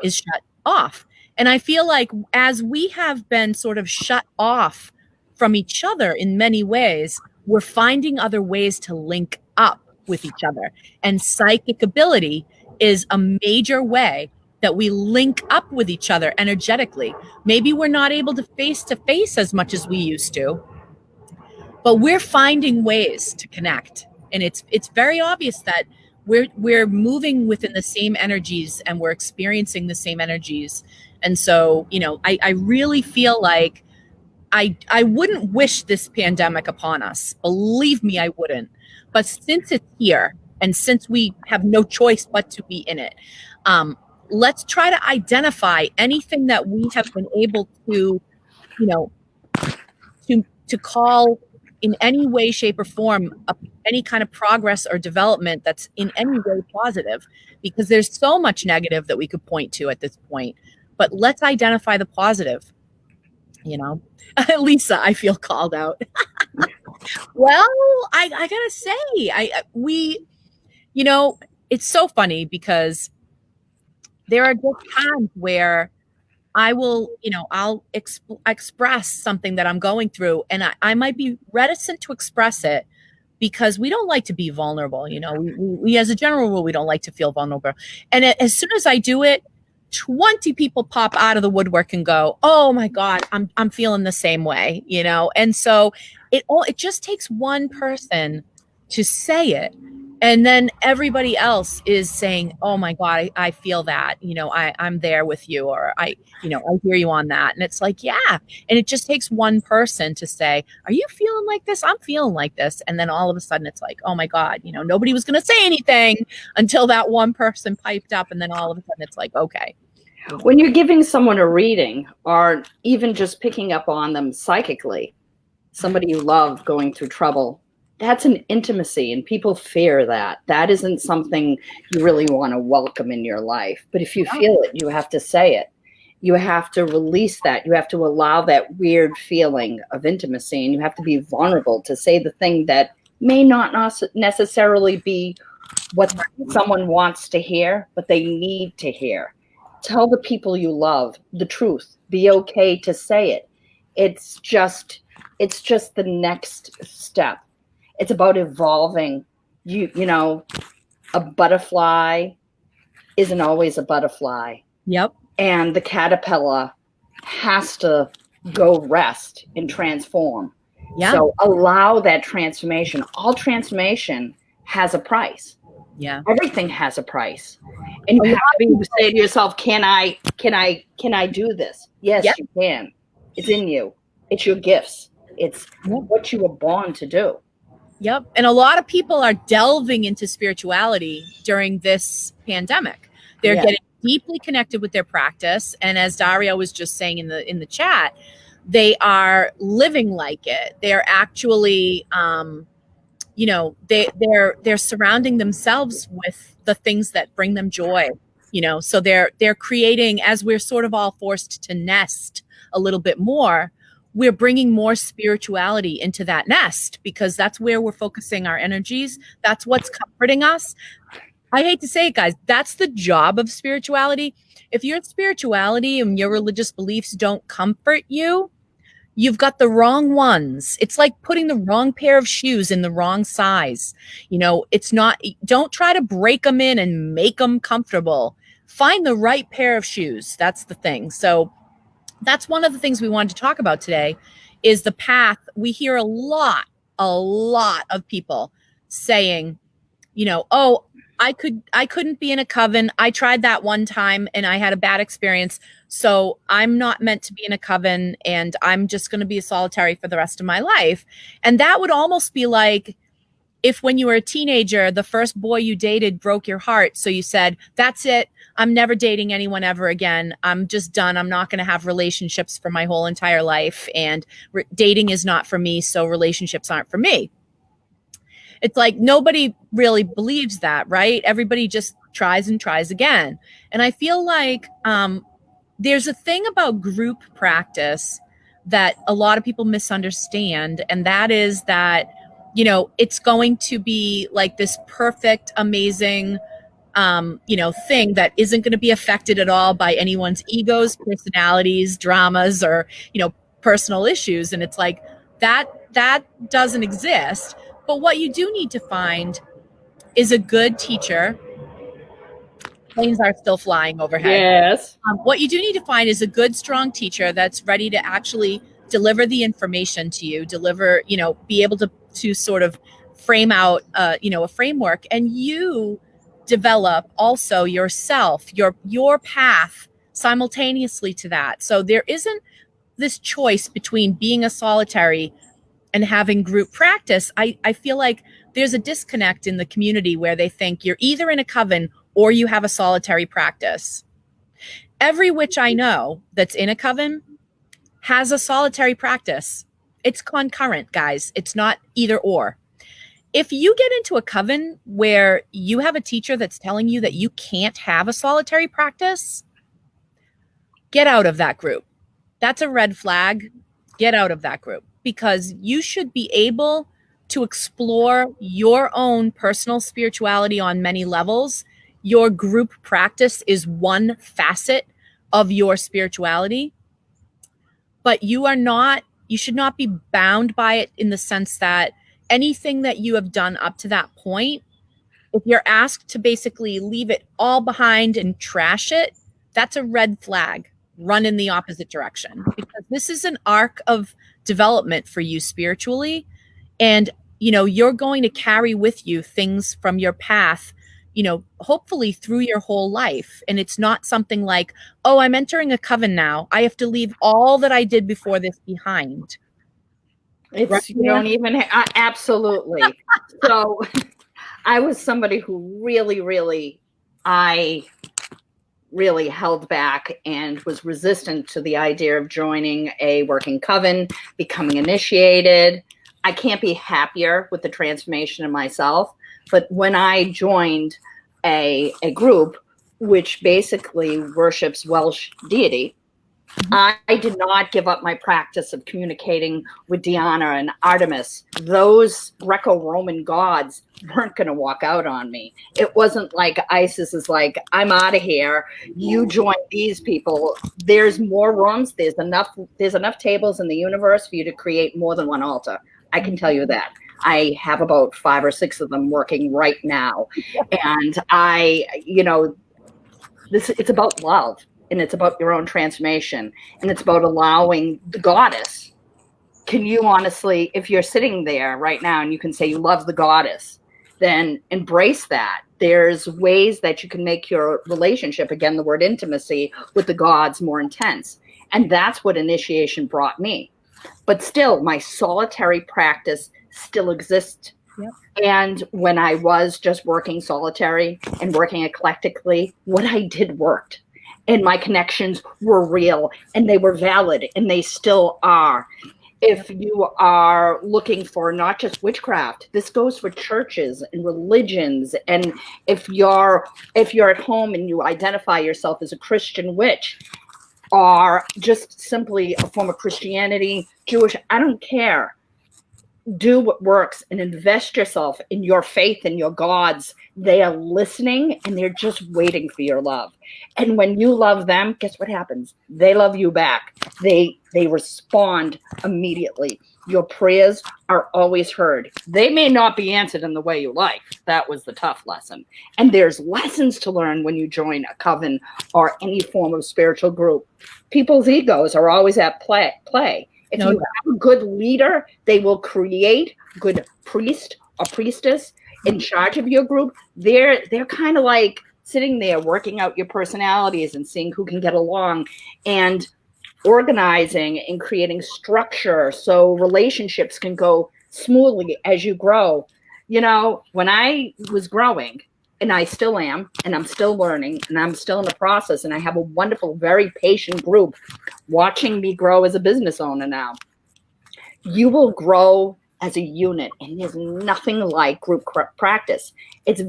S1: is shut off. And I feel like as we have been sort of shut off from each other in many ways, we're finding other ways to link up with each other. And psychic ability is a major way that we link up with each other energetically. Maybe we're not able to face as much as we used to, but we're finding ways to connect. And it's very obvious that we're moving within the same energies, and we're experiencing the same energies. And so, you know, I really feel like I wouldn't wish this pandemic upon us. Believe me, I wouldn't. But since it's here, and since we have no choice but to be in it, let's try to identify anything that we have been able to, you know, to call in any way, shape, or form any kind of progress or development that's in any way positive, because there's so much negative that we could point to at this point. But let's identify the positive, you know. Lisa, I feel called out. Well, I gotta say, you know, it's so funny because there are just times where I will, you know, I'll express something that I'm going through, and I might be reticent to express it because we don't like to be vulnerable. You know, we as a general rule, we don't like to feel vulnerable. And as soon as I do it, 20 people pop out of the woodwork and go, "Oh my God, I'm feeling the same way," you know? And so it just takes one person to say it. And then everybody else is saying, "Oh my God, I feel that, you know, I'm there with you," or you know, I hear you on that. And it's like, yeah. And it just takes one person to say, "Are you feeling like this? I'm feeling like this." And then all of a sudden it's like, oh my God, you know, nobody was going to say anything until that one person piped up. And then all of a sudden it's like, okay.
S2: When you're giving someone a reading, or even just picking up on them psychically, somebody you love going through trouble, that's an intimacy, and people fear that. That isn't something you really want to welcome in your life. But if you feel it, you have to say it. You have to release that. You have to allow that weird feeling of intimacy, and you have to be vulnerable to say the thing that may not necessarily be what someone wants to hear, but they need to hear. Tell the people you love the truth. Be okay to say it. It's just the next step. It's about evolving. You know, a butterfly isn't always a butterfly.
S1: Yep.
S2: And the caterpillar has to go rest and transform.
S1: Yeah.
S2: So allow that transformation. All transformation has a price.
S1: Yeah.
S2: Everything has a price. And you have to say to yourself, can I do this? Yes,
S1: Yep.
S2: you can. It's in you. It's your gifts. It's what you were born to do.
S1: Yep. And a lot of people are delving into spirituality during this pandemic. They're getting deeply connected with their practice. And as Dario was just saying in the chat, they are living like it. They're actually you know, they're surrounding themselves with the things that bring them joy. You know, so they're creating, as we're sort of all forced to nest a little bit more, we're bringing more spirituality into that nest because that's where we're focusing our energies. That's what's comforting us. I hate to say it, guys, that's the job of spirituality. If your spirituality and your religious beliefs don't comfort you, you've got the wrong ones. It's like putting the wrong pair of shoes in the wrong size. You know, it's not, don't try to break them in and make them comfortable. Find the right pair of shoes. That's the thing. So that's one of the things we wanted to talk about today is the path. We hear a lot of people saying, you know, oh, I couldn't be in a coven. I tried that one time and I had a bad experience. So I'm not meant to be in a coven and I'm just going to be a solitary for the rest of my life. And that would almost be like if when you were a teenager, the first boy you dated broke your heart. So you said, that's it. I'm never dating anyone ever again. I'm just done. I'm not going to have relationships for my whole entire life. And dating is not for me. So relationships aren't for me. It's like nobody really believes that, right? Everybody just tries and tries again. And I feel like there's a thing about group practice that a lot of people misunderstand. And that is that, you know, it's going to be like this perfect, amazing, you know, thing that isn't going to be affected at all by anyone's egos, personalities, dramas, or, you know, personal issues. And it's like that doesn't exist. But what you do need to find is a good teacher. Planes are still flying overhead.
S2: Yes.
S1: What you do need to find is a good, strong teacher that's ready to actually deliver the information to you, deliver, you know, be able to sort of frame out, you know, a framework, and you develop also yourself, your path simultaneously to that. So there isn't this choice between being a solitary and having group practice. I feel like there's a disconnect in the community where they think you're either in a coven or you have a solitary practice. Every witch I know that's in a coven has a solitary practice. It's concurrent, guys. It's not either or. If you get into a coven where you have a teacher that's telling you that you can't have a solitary practice, get out of that group. That's a red flag. Get out of that group, because you should be able to explore your own personal spirituality on many levels. Your group practice is one facet of your spirituality, but you should not be bound by it in the sense that anything that you have done up to that point, if you're asked to basically leave it all behind and trash it, that's a red flag. Run in the opposite direction, because this is an arc of development for you spiritually. And, you know, you're going to carry with you things from your path, you know, hopefully through your whole life. And it's not something like, oh, I'm entering a coven now, I have to leave all that I did before this behind.
S2: It's right? You don't even absolutely. So I was somebody who really held back and was resistant to the idea of joining a working coven, becoming initiated. I can't be happier with the transformation in myself. But when I joined a group which basically worships Welsh deity, I did not give up my practice of communicating with Diana and Artemis. Those Greco-Roman gods weren't going to walk out on me. It wasn't like Isis is like, I'm out of here. You join these people. There's more rooms. There's enough tables in the universe for you to create more than one altar. I can tell you that. I have about 5 or 6 of them working right now. And it's about love. And it's about your own transformation. And it's about allowing the goddess can you honestly, if you're sitting there right now and you can say you love the goddess, then embrace that. There's ways that you can make your relationship, again, the word intimacy, with the gods more intense. And that's what initiation brought me. But still, my solitary practice still exists.
S1: Yep.
S2: And when I was just working solitary and working eclectically, what I did worked. And my connections were real and they were valid and they still are. If you are looking for not just witchcraft, this goes for churches and religions. And if you're at home and you identify yourself as a Christian witch, or just simply a form of Christianity, Jewish, I don't care. Do what works and invest yourself in your faith and your gods. They are listening and they're just waiting for your love. And when you love them, guess what happens? They love you back. They respond immediately. Your prayers are always heard. They may not be answered in the way you like. That was the tough lesson. And there's lessons to learn when you join a coven or any form of spiritual group. People's egos are always at play. If you have a good leader, they will create good priest or priestess in charge of your group. They're kind of like sitting there working out your personalities and seeing who can get along and organizing and creating structure so relationships can go smoothly as you grow. You know, when I was growing, and I still am, and I'm still learning, and I'm still in the process, and I have a wonderful, very patient group watching me grow as a business owner now. You will grow as a unit, and there's nothing like group practice. It's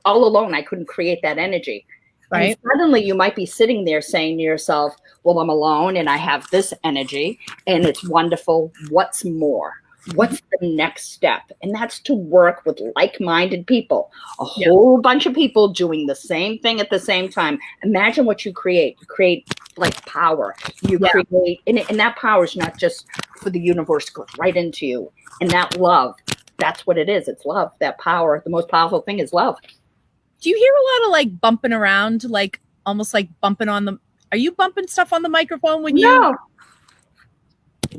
S2: all alone, I couldn't create that energy. Right. And suddenly you might be sitting there saying to yourself, well, I'm alone, and I have this energy, and it's wonderful. What's more? What's the next step? And that's to work with like-minded people, a whole bunch of people doing the same thing at the same time. Imagine what you create. You create like power. You create, and that power is not just for the universe to go right into you. And that love, that's what it is. It's love, that power. The most powerful thing is love.
S1: Do you hear a lot of like bumping around, like almost like bumping on the, are you bumping stuff on the microphone when you?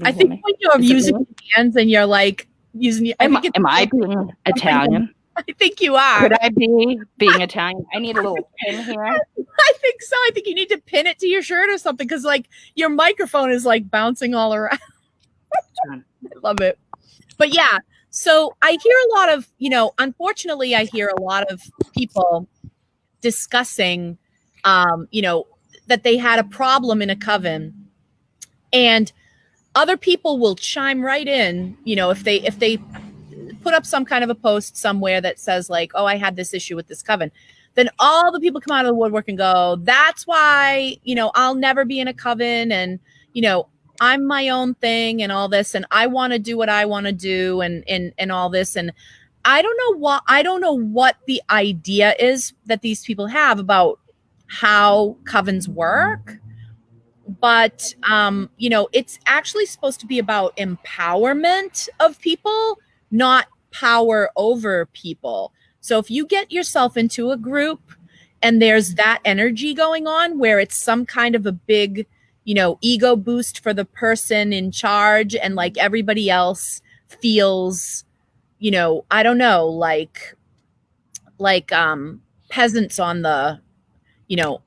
S1: I think when you're using your hands and you're like using your,
S2: am I being Italian?
S1: I think you are.
S2: Could I be being Italian? I need a little pin here.
S1: I think so. I think you need to pin it to your shirt or something because like your microphone is like bouncing all around. I love it. But yeah, so I hear a lot of, unfortunately, I hear a lot of people discussing, that they had a problem in a coven, and other people will chime right in, if they put up some kind of a post somewhere that says like, oh, I had this issue with this coven, then all the people come out of the woodwork and go, that's why, I'll never be in a coven, and, I'm my own thing and all this, and I want to do what I want to do and all this. And I don't know what the idea is that these people have about how covens work. But, it's actually supposed to be about empowerment of people, not power over people. So if you get yourself into a group and there's that energy going on where it's some kind of a big, ego boost for the person in charge, and like everybody else feels, I don't know, like peasants on the,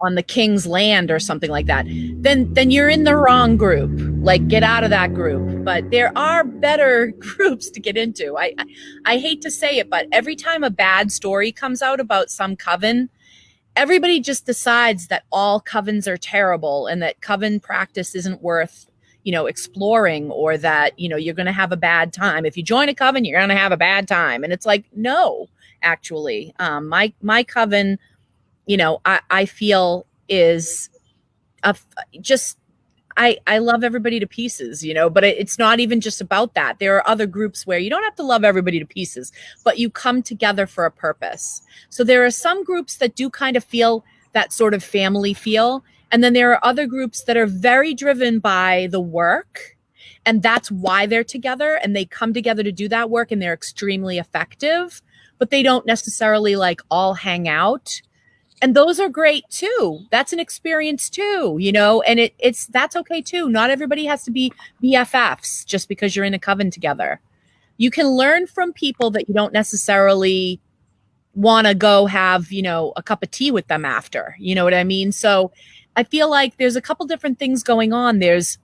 S1: on the king's land or something like that, then you're in the wrong group. Like, get out of that group. But there are better groups to get into. I hate to say it, but every time a bad story comes out about some coven, everybody just decides that all covens are terrible and that coven practice isn't worth, exploring, or that, you're going to have a bad time. If you join a coven, you're going to have a bad time. And it's like, no, actually, my coven, I feel is I love everybody to pieces, but it's not even just about that. There are other groups where you don't have to love everybody to pieces, but you come together for a purpose. So there are some groups that do kind of feel that sort of family feel. And then there are other groups that are very driven by the work, and that's why they're together, and they come together to do that work, and they're extremely effective, but they don't necessarily like all hang out. And those are great too. That's an experience too, you know, and that's okay too. Not everybody has to be BFFs just because you're in a coven together. You can learn from people that you don't necessarily want to go have, you know, a cup of tea with them after. You know what I mean? So I feel like there's a couple different things going on. There's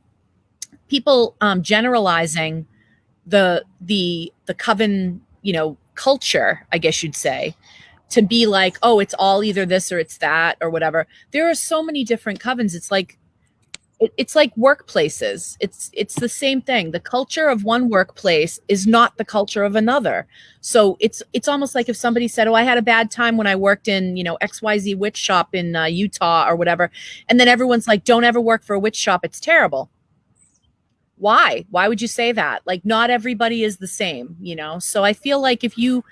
S1: people generalizing the coven, you know, culture, I guess you'd say, to be like, oh, it's all either this or it's that or whatever. There are so many different covens. It's like workplaces. It's the same thing. The culture of one workplace is not the culture of another. So it's almost like if somebody said, "Oh, I had a bad time when I worked in, you know, XYZ witch shop in Utah or whatever," and then everyone's like, "Don't ever work for a witch shop. It's terrible." Why would you say that? Like, not everybody is the same, you know? So I feel like if you,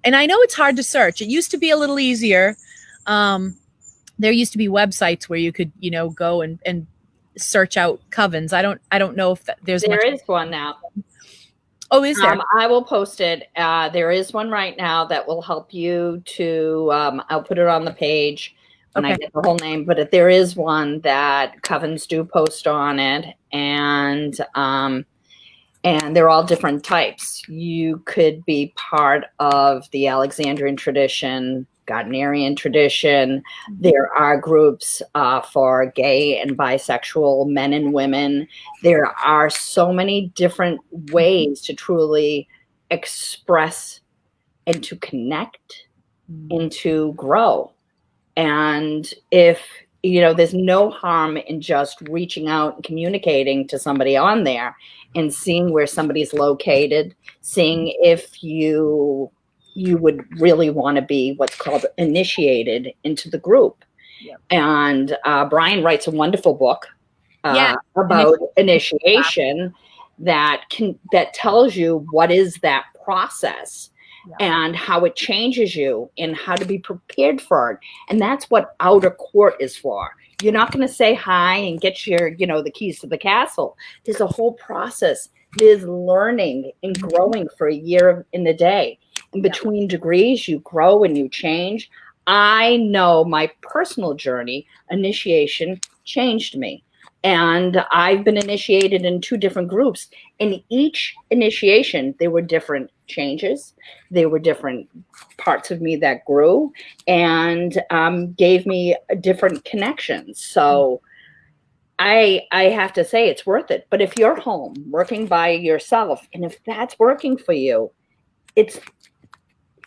S1: and I know it's hard to search. It used to be a little easier. There used to be websites where you could, you know, go and search out covens. I don't know if there
S2: is one now.
S1: Oh, is there?
S2: I will post it. There is one right now that will help you to, I'll put it on the page when I get the whole name, but there is one that covens do post on it, and they're all different types. You could be part of the Alexandrian tradition, Gardnerian tradition. There are groups for gay and bisexual men and women. There are so many different ways to truly express and to connect and to grow. And if, you know, there's no harm in just reaching out and communicating to somebody on there and seeing where somebody's located, seeing if you would really want to be what's called initiated into the group. Yep. And Brian writes a wonderful book about initiation that tells you what is that process. Yeah. And how it changes you and how to be prepared for it. And that's what outer court is for. You're not going to say hi and get your, you know, the keys to the castle. There's a whole process. There's learning and growing for a year in the day. In between degrees, you grow and you change. I know my personal journey, initiation, changed me. And I've been initiated in 2 different groups. In each initiation, there were different changes. There were different parts of me that grew and gave me different connections. So I have to say it's worth it. But if you're home working by yourself, and if that's working for you,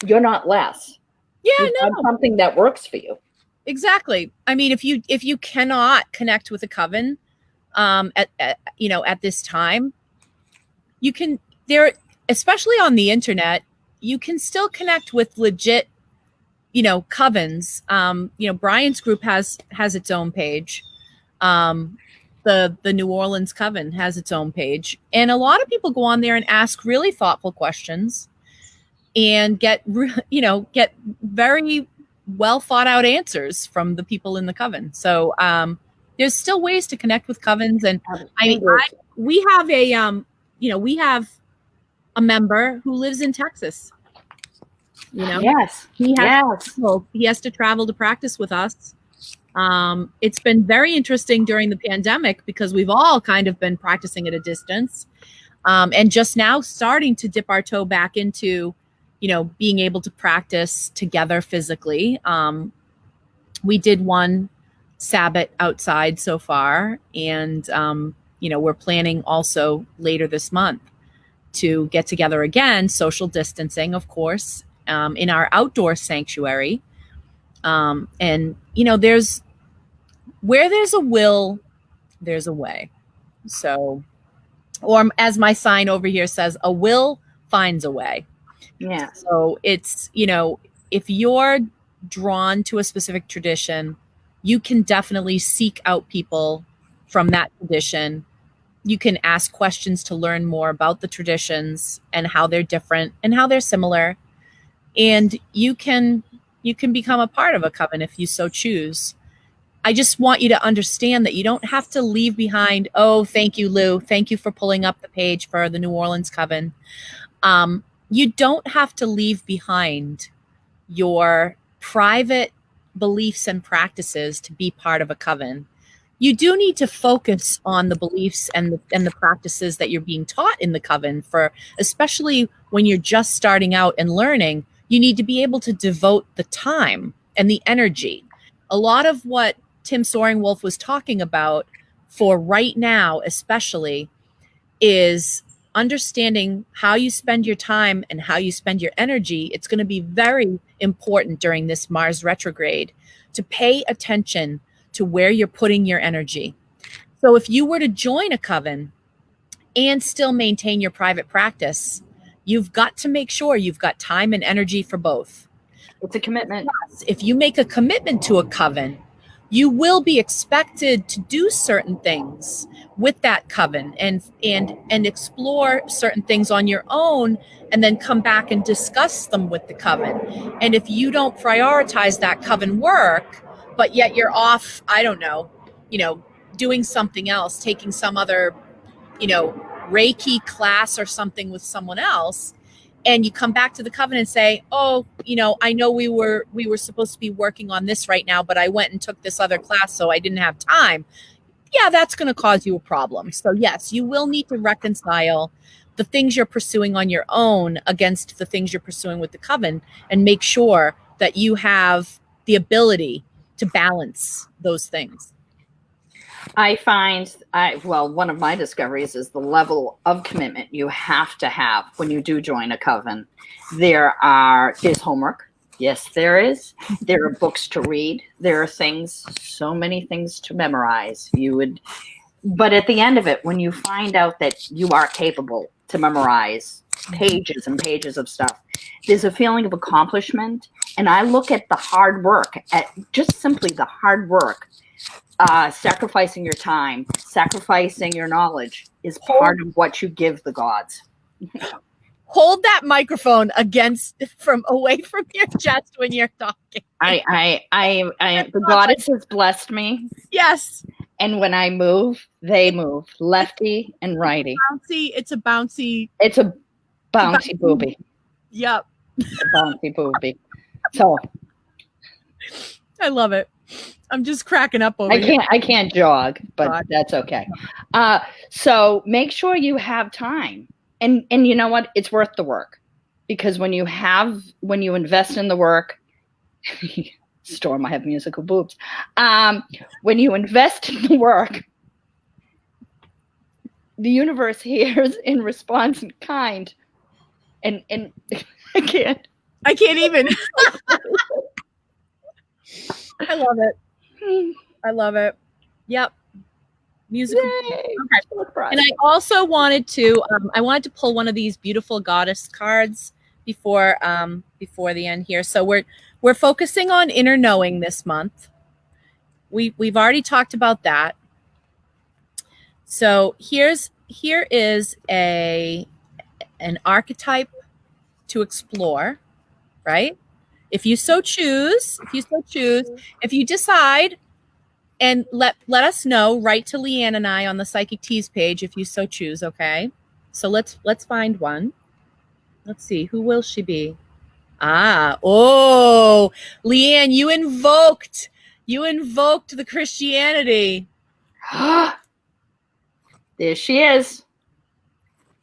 S2: you're not less.
S1: Yeah,
S2: You've done something that works for you.
S1: Exactly. I mean, if you cannot connect with a coven at this time, you can especially on the internet, you can still connect with legit, you know, covens. You know, Brian's group has its own page. The New Orleans Coven has its own page, and a lot of people go on there and ask really thoughtful questions and get very well thought out answers from the people in the coven. So there's still ways to connect with covens. And I mean, we have a member who lives in Texas. You know,
S2: yes,
S1: he has to travel to practice with us. It's been very interesting during the pandemic because we've all kind of been practicing at a distance, and just now starting to dip our toe back into, you know, being able to practice together physically. We did one Sabbath outside so far, and you know, we're planning also later this month to get together again, social distancing, of course, in our outdoor sanctuary. And you know, where there's a will, there's a way. So, or as my sign over here says, a will finds a way.
S2: Yeah.
S1: So it's, you know, if you're drawn to a specific tradition, you can definitely seek out people from that tradition. You can ask questions to learn more about the traditions and how they're different and how they're similar. And you can become a part of a coven if you so choose. I just want you to understand that you don't have to leave behind, oh, thank you, Lou. Thank you for pulling up the page for the New Orleans Coven. You don't have to leave behind your private beliefs and practices to be part of a coven, you do need to focus on the beliefs and the practices that you're being taught in the coven, for especially when you're just starting out and learning. You need to be able to devote the time and the energy. A lot of what Tim Soaring Wolf was talking about for right now especially is understanding how you spend your time and how you spend your energy. It's going to be very important during this Mars retrograde to pay attention to where you're putting your energy. So if you were to join a coven and still maintain your private practice, you've got to make sure you've got time and energy for both.
S2: It's a commitment.
S1: If you make a commitment to a coven, you will be expected to do certain things with that coven and explore certain things on your own, and then come back and discuss them with the coven. And if you don't prioritize that coven work, but yet you're off, I don't know, doing something else, taking some other, Reiki class or something with someone else, and you come back to the coven and say, oh, I know we were supposed to be working on this right now, but I went and took this other class, so I didn't have time. Yeah, that's going to cause you a problem. So yes, you will need to reconcile the things you're pursuing on your own against the things you're pursuing with the coven, and make sure that you have the ability to balance those things.
S2: I find, one of my discoveries is the level of commitment you have to have when you do join a coven. There's homework. Yes, there is. There are books to read. There are so many things to memorize. But at the end of it, when you find out that you are capable to memorize pages and pages of stuff, there's a feeling of accomplishment. And I look at the hard work, at just simply the hard work. Sacrificing your time, sacrificing your knowledge is part of what you give the gods.
S1: Hold that microphone away from your chest when you're talking.
S2: The goddess has blessed me.
S1: Yes.
S2: And when I move, they move, lefty and righty.
S1: It's a bouncy
S2: booby.
S1: Yep.
S2: A bouncy booby. So
S1: I love it. I'm just cracking up over here.
S2: I can't jog, but that's okay. So make sure you have time. And you know what? It's worth the work, because when you invest in the work, Storm, I have musical boobs. When you invest in the work, the universe hears in response in kind. And I can't even. I love it. I love it. Yep. Musical. Okay. And I also wanted to pull one of these beautiful goddess cards before the end here. So we're focusing on inner knowing this month. We've already talked about that. So here is an archetype to explore, right? If you so choose, if you decide, and let us know, write to Leanne and I on the Psychic Tease page if you so choose, okay? So let's find one. Let's see, who will she be? Leanne, you invoked the Christianity. There she is.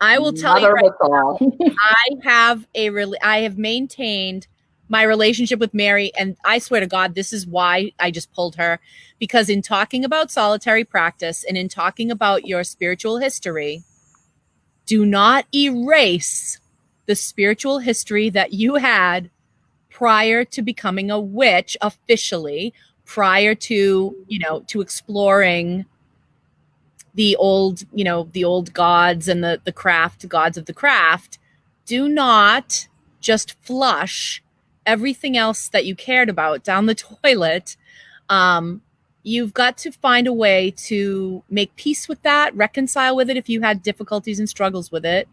S1: I will tell you right now, I have maintained my relationship with Mary, and I swear to God, this is why I just pulled her, because in talking about solitary practice and in talking about your spiritual history, do not erase the spiritual history that you had prior to becoming a witch officially, prior to exploring the old gods and the gods of the craft. Do not just flush everything else that you cared about down the toilet. You've got to find a way to make peace with that, reconcile with it if you had difficulties and struggles with it.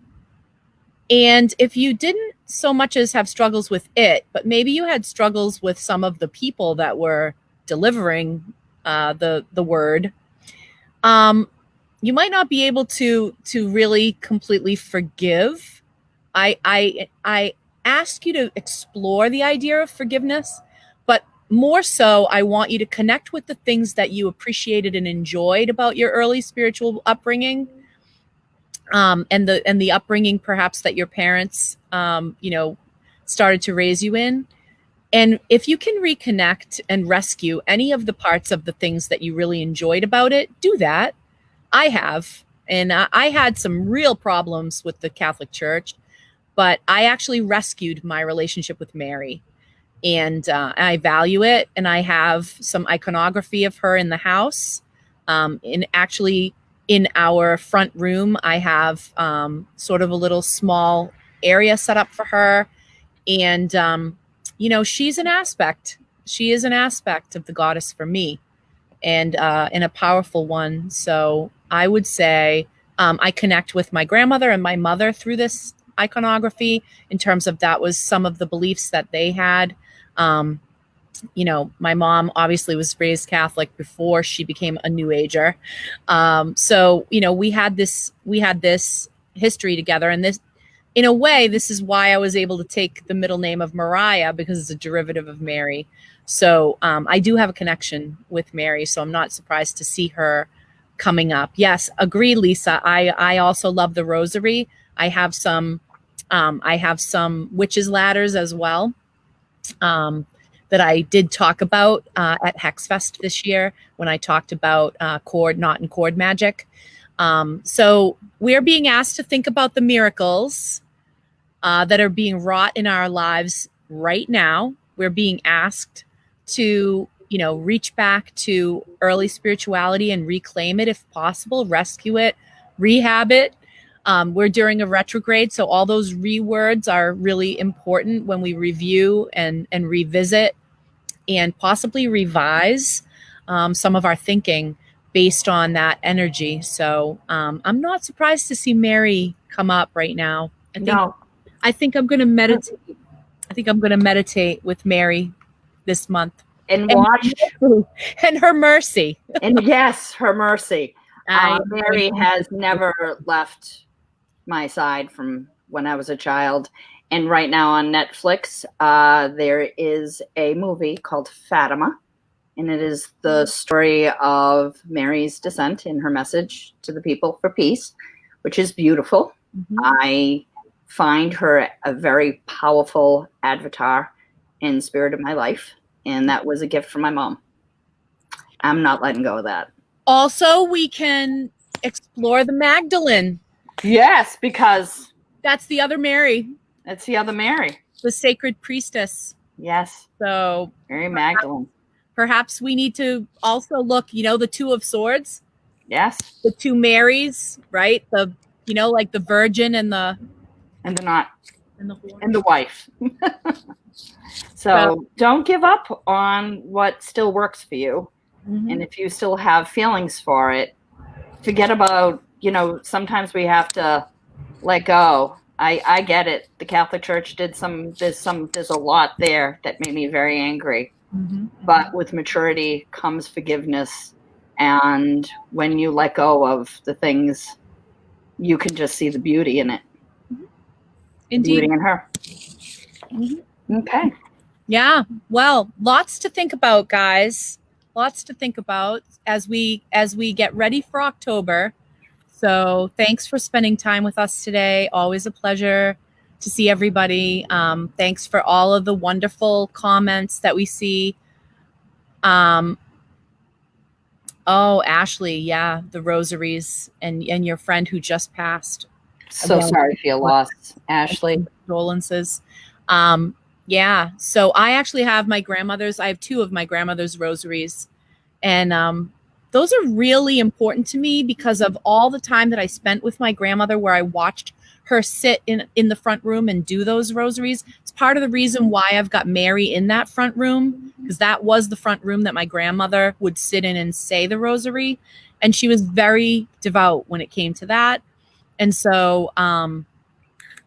S1: And if you didn't so much as have struggles with it, but maybe you had struggles with some of the people that were delivering the word, you might not be able to really completely forgive. I ask you to explore the idea of forgiveness, but more so, I want you to connect with the things that you appreciated and enjoyed about your early spiritual upbringing, and the upbringing perhaps that your parents, started to raise you in. And if you can reconnect and rescue any of the parts of the things that you really enjoyed about it, do that. I have. And I had some real problems with the Catholic Church, but I actually rescued my relationship with Mary. And I value it. And I have some iconography of her in the house. In our front room, I have sort of a little small area set up for her. And, she's an aspect. She is an aspect of the goddess for me, and a powerful one. So I would say I connect with my grandmother and my mother through this iconography, in terms of that was some of the beliefs that they had. My mom obviously was raised Catholic before she became a New Ager. So we had this history together, and this, in a way, this is why I was able to take the middle name of Mariah, because it's a derivative of Mary. So I do have a connection with Mary, so I'm not surprised to see her coming up. Yes, agree, Lisa. I also love the rosary. I have some witches' ladders as well, that I did talk about at Hexfest this year when I talked about knot and cord magic. So we're being asked to think about the miracles that are being wrought in our lives right now. We're being asked to, reach back to early spirituality and reclaim it if possible, rescue it, rehab it. We're during a retrograde, so all those rewords are really important when we review and revisit and possibly revise some of our thinking based on that energy. So I'm not surprised to see Mary come up right now. I think I'm going to meditate. I think I'm going to meditate with Mary this month.
S2: And watch.
S1: And her mercy.
S2: And yes, her mercy. Mary has never left my side from when I was a child. And right now on Netflix, there is a movie called Fatima. And it is the story of Mary's descent in her message to the people for peace, which is beautiful. Mm-hmm. I find her a very powerful avatar in spirit of my life. And that was a gift from my mom. I'm not letting go of that.
S1: Also, we can explore the Magdalene.
S2: Yes, because
S1: that's the other Mary.
S2: That's the other Mary.
S1: The sacred priestess.
S2: Yes.
S1: So
S2: Mary Magdalene.
S1: Perhaps we need to also look, the Two of Swords.
S2: Yes.
S1: The two Marys, right? The, like the Virgin and the
S2: knot.
S1: And the horn.
S2: And the wife. So don't give up on what still works for you. Mm-hmm. And if you still have feelings for it, forget about, sometimes we have to let go. I get it. The Catholic Church there's a lot there that made me very angry. Mm-hmm. But with maturity comes forgiveness. And when you let go of the things, you can just see the beauty in it. Mm-hmm. Indeed. Beauty in her. Mm-hmm. Okay.
S1: Yeah. Well, lots to think about, guys. Lots to think about as we get ready for October. So thanks for spending time with us today. Always a pleasure to see everybody. Thanks for all of the wonderful comments that we see. Oh, Ashley, yeah, the rosaries and your friend who just passed.
S2: So sorry for your loss, Ashley.
S1: Condolences. Yeah, so I actually have I have two of my grandmother's rosaries, and those are really important to me because of all the time that I spent with my grandmother where I watched her sit in the front room and do those rosaries. It's part of the reason why I've got Mary in that front room, because that was the front room that my grandmother would sit in and say the rosary. And she was very devout when it came to that. And so,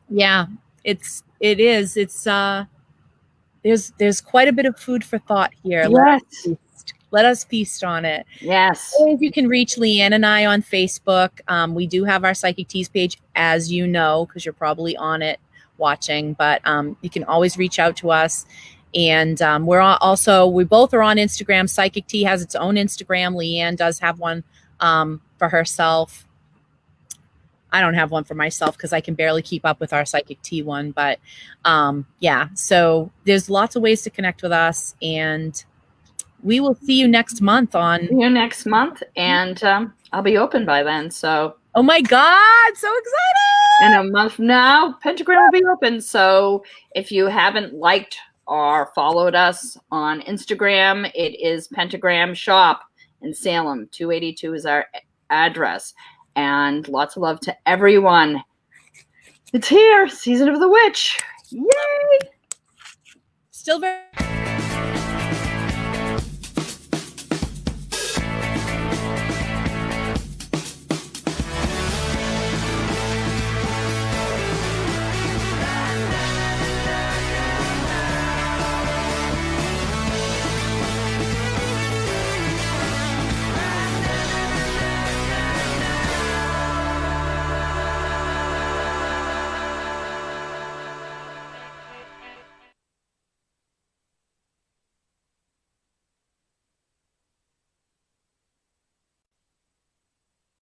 S1: yeah, there's quite a bit of food for thought here.
S2: Yes.
S1: Let us feast on it.
S2: Yes.
S1: If you can reach Leanne and I on Facebook. We do have our Psychic Teas page, as you know, because you're probably on it watching. But you can always reach out to us. And we both are on Instagram. Psychic Tea has its own Instagram. Leanne does have one for herself. I don't have one for myself because I can barely keep up with our Psychic Tea one. But yeah, so there's lots of ways to connect with us. And we will see you next month on.
S2: See you next month. And I'll be open by then. So.
S1: Oh my God, so excited!
S2: In a month from now, Pentagram will be open. So if you haven't liked or followed us on Instagram, it is Pentagram Shop in Salem. 282 is our address. And lots of love to everyone. It's here, Season of the Witch. Yay!
S1: Still very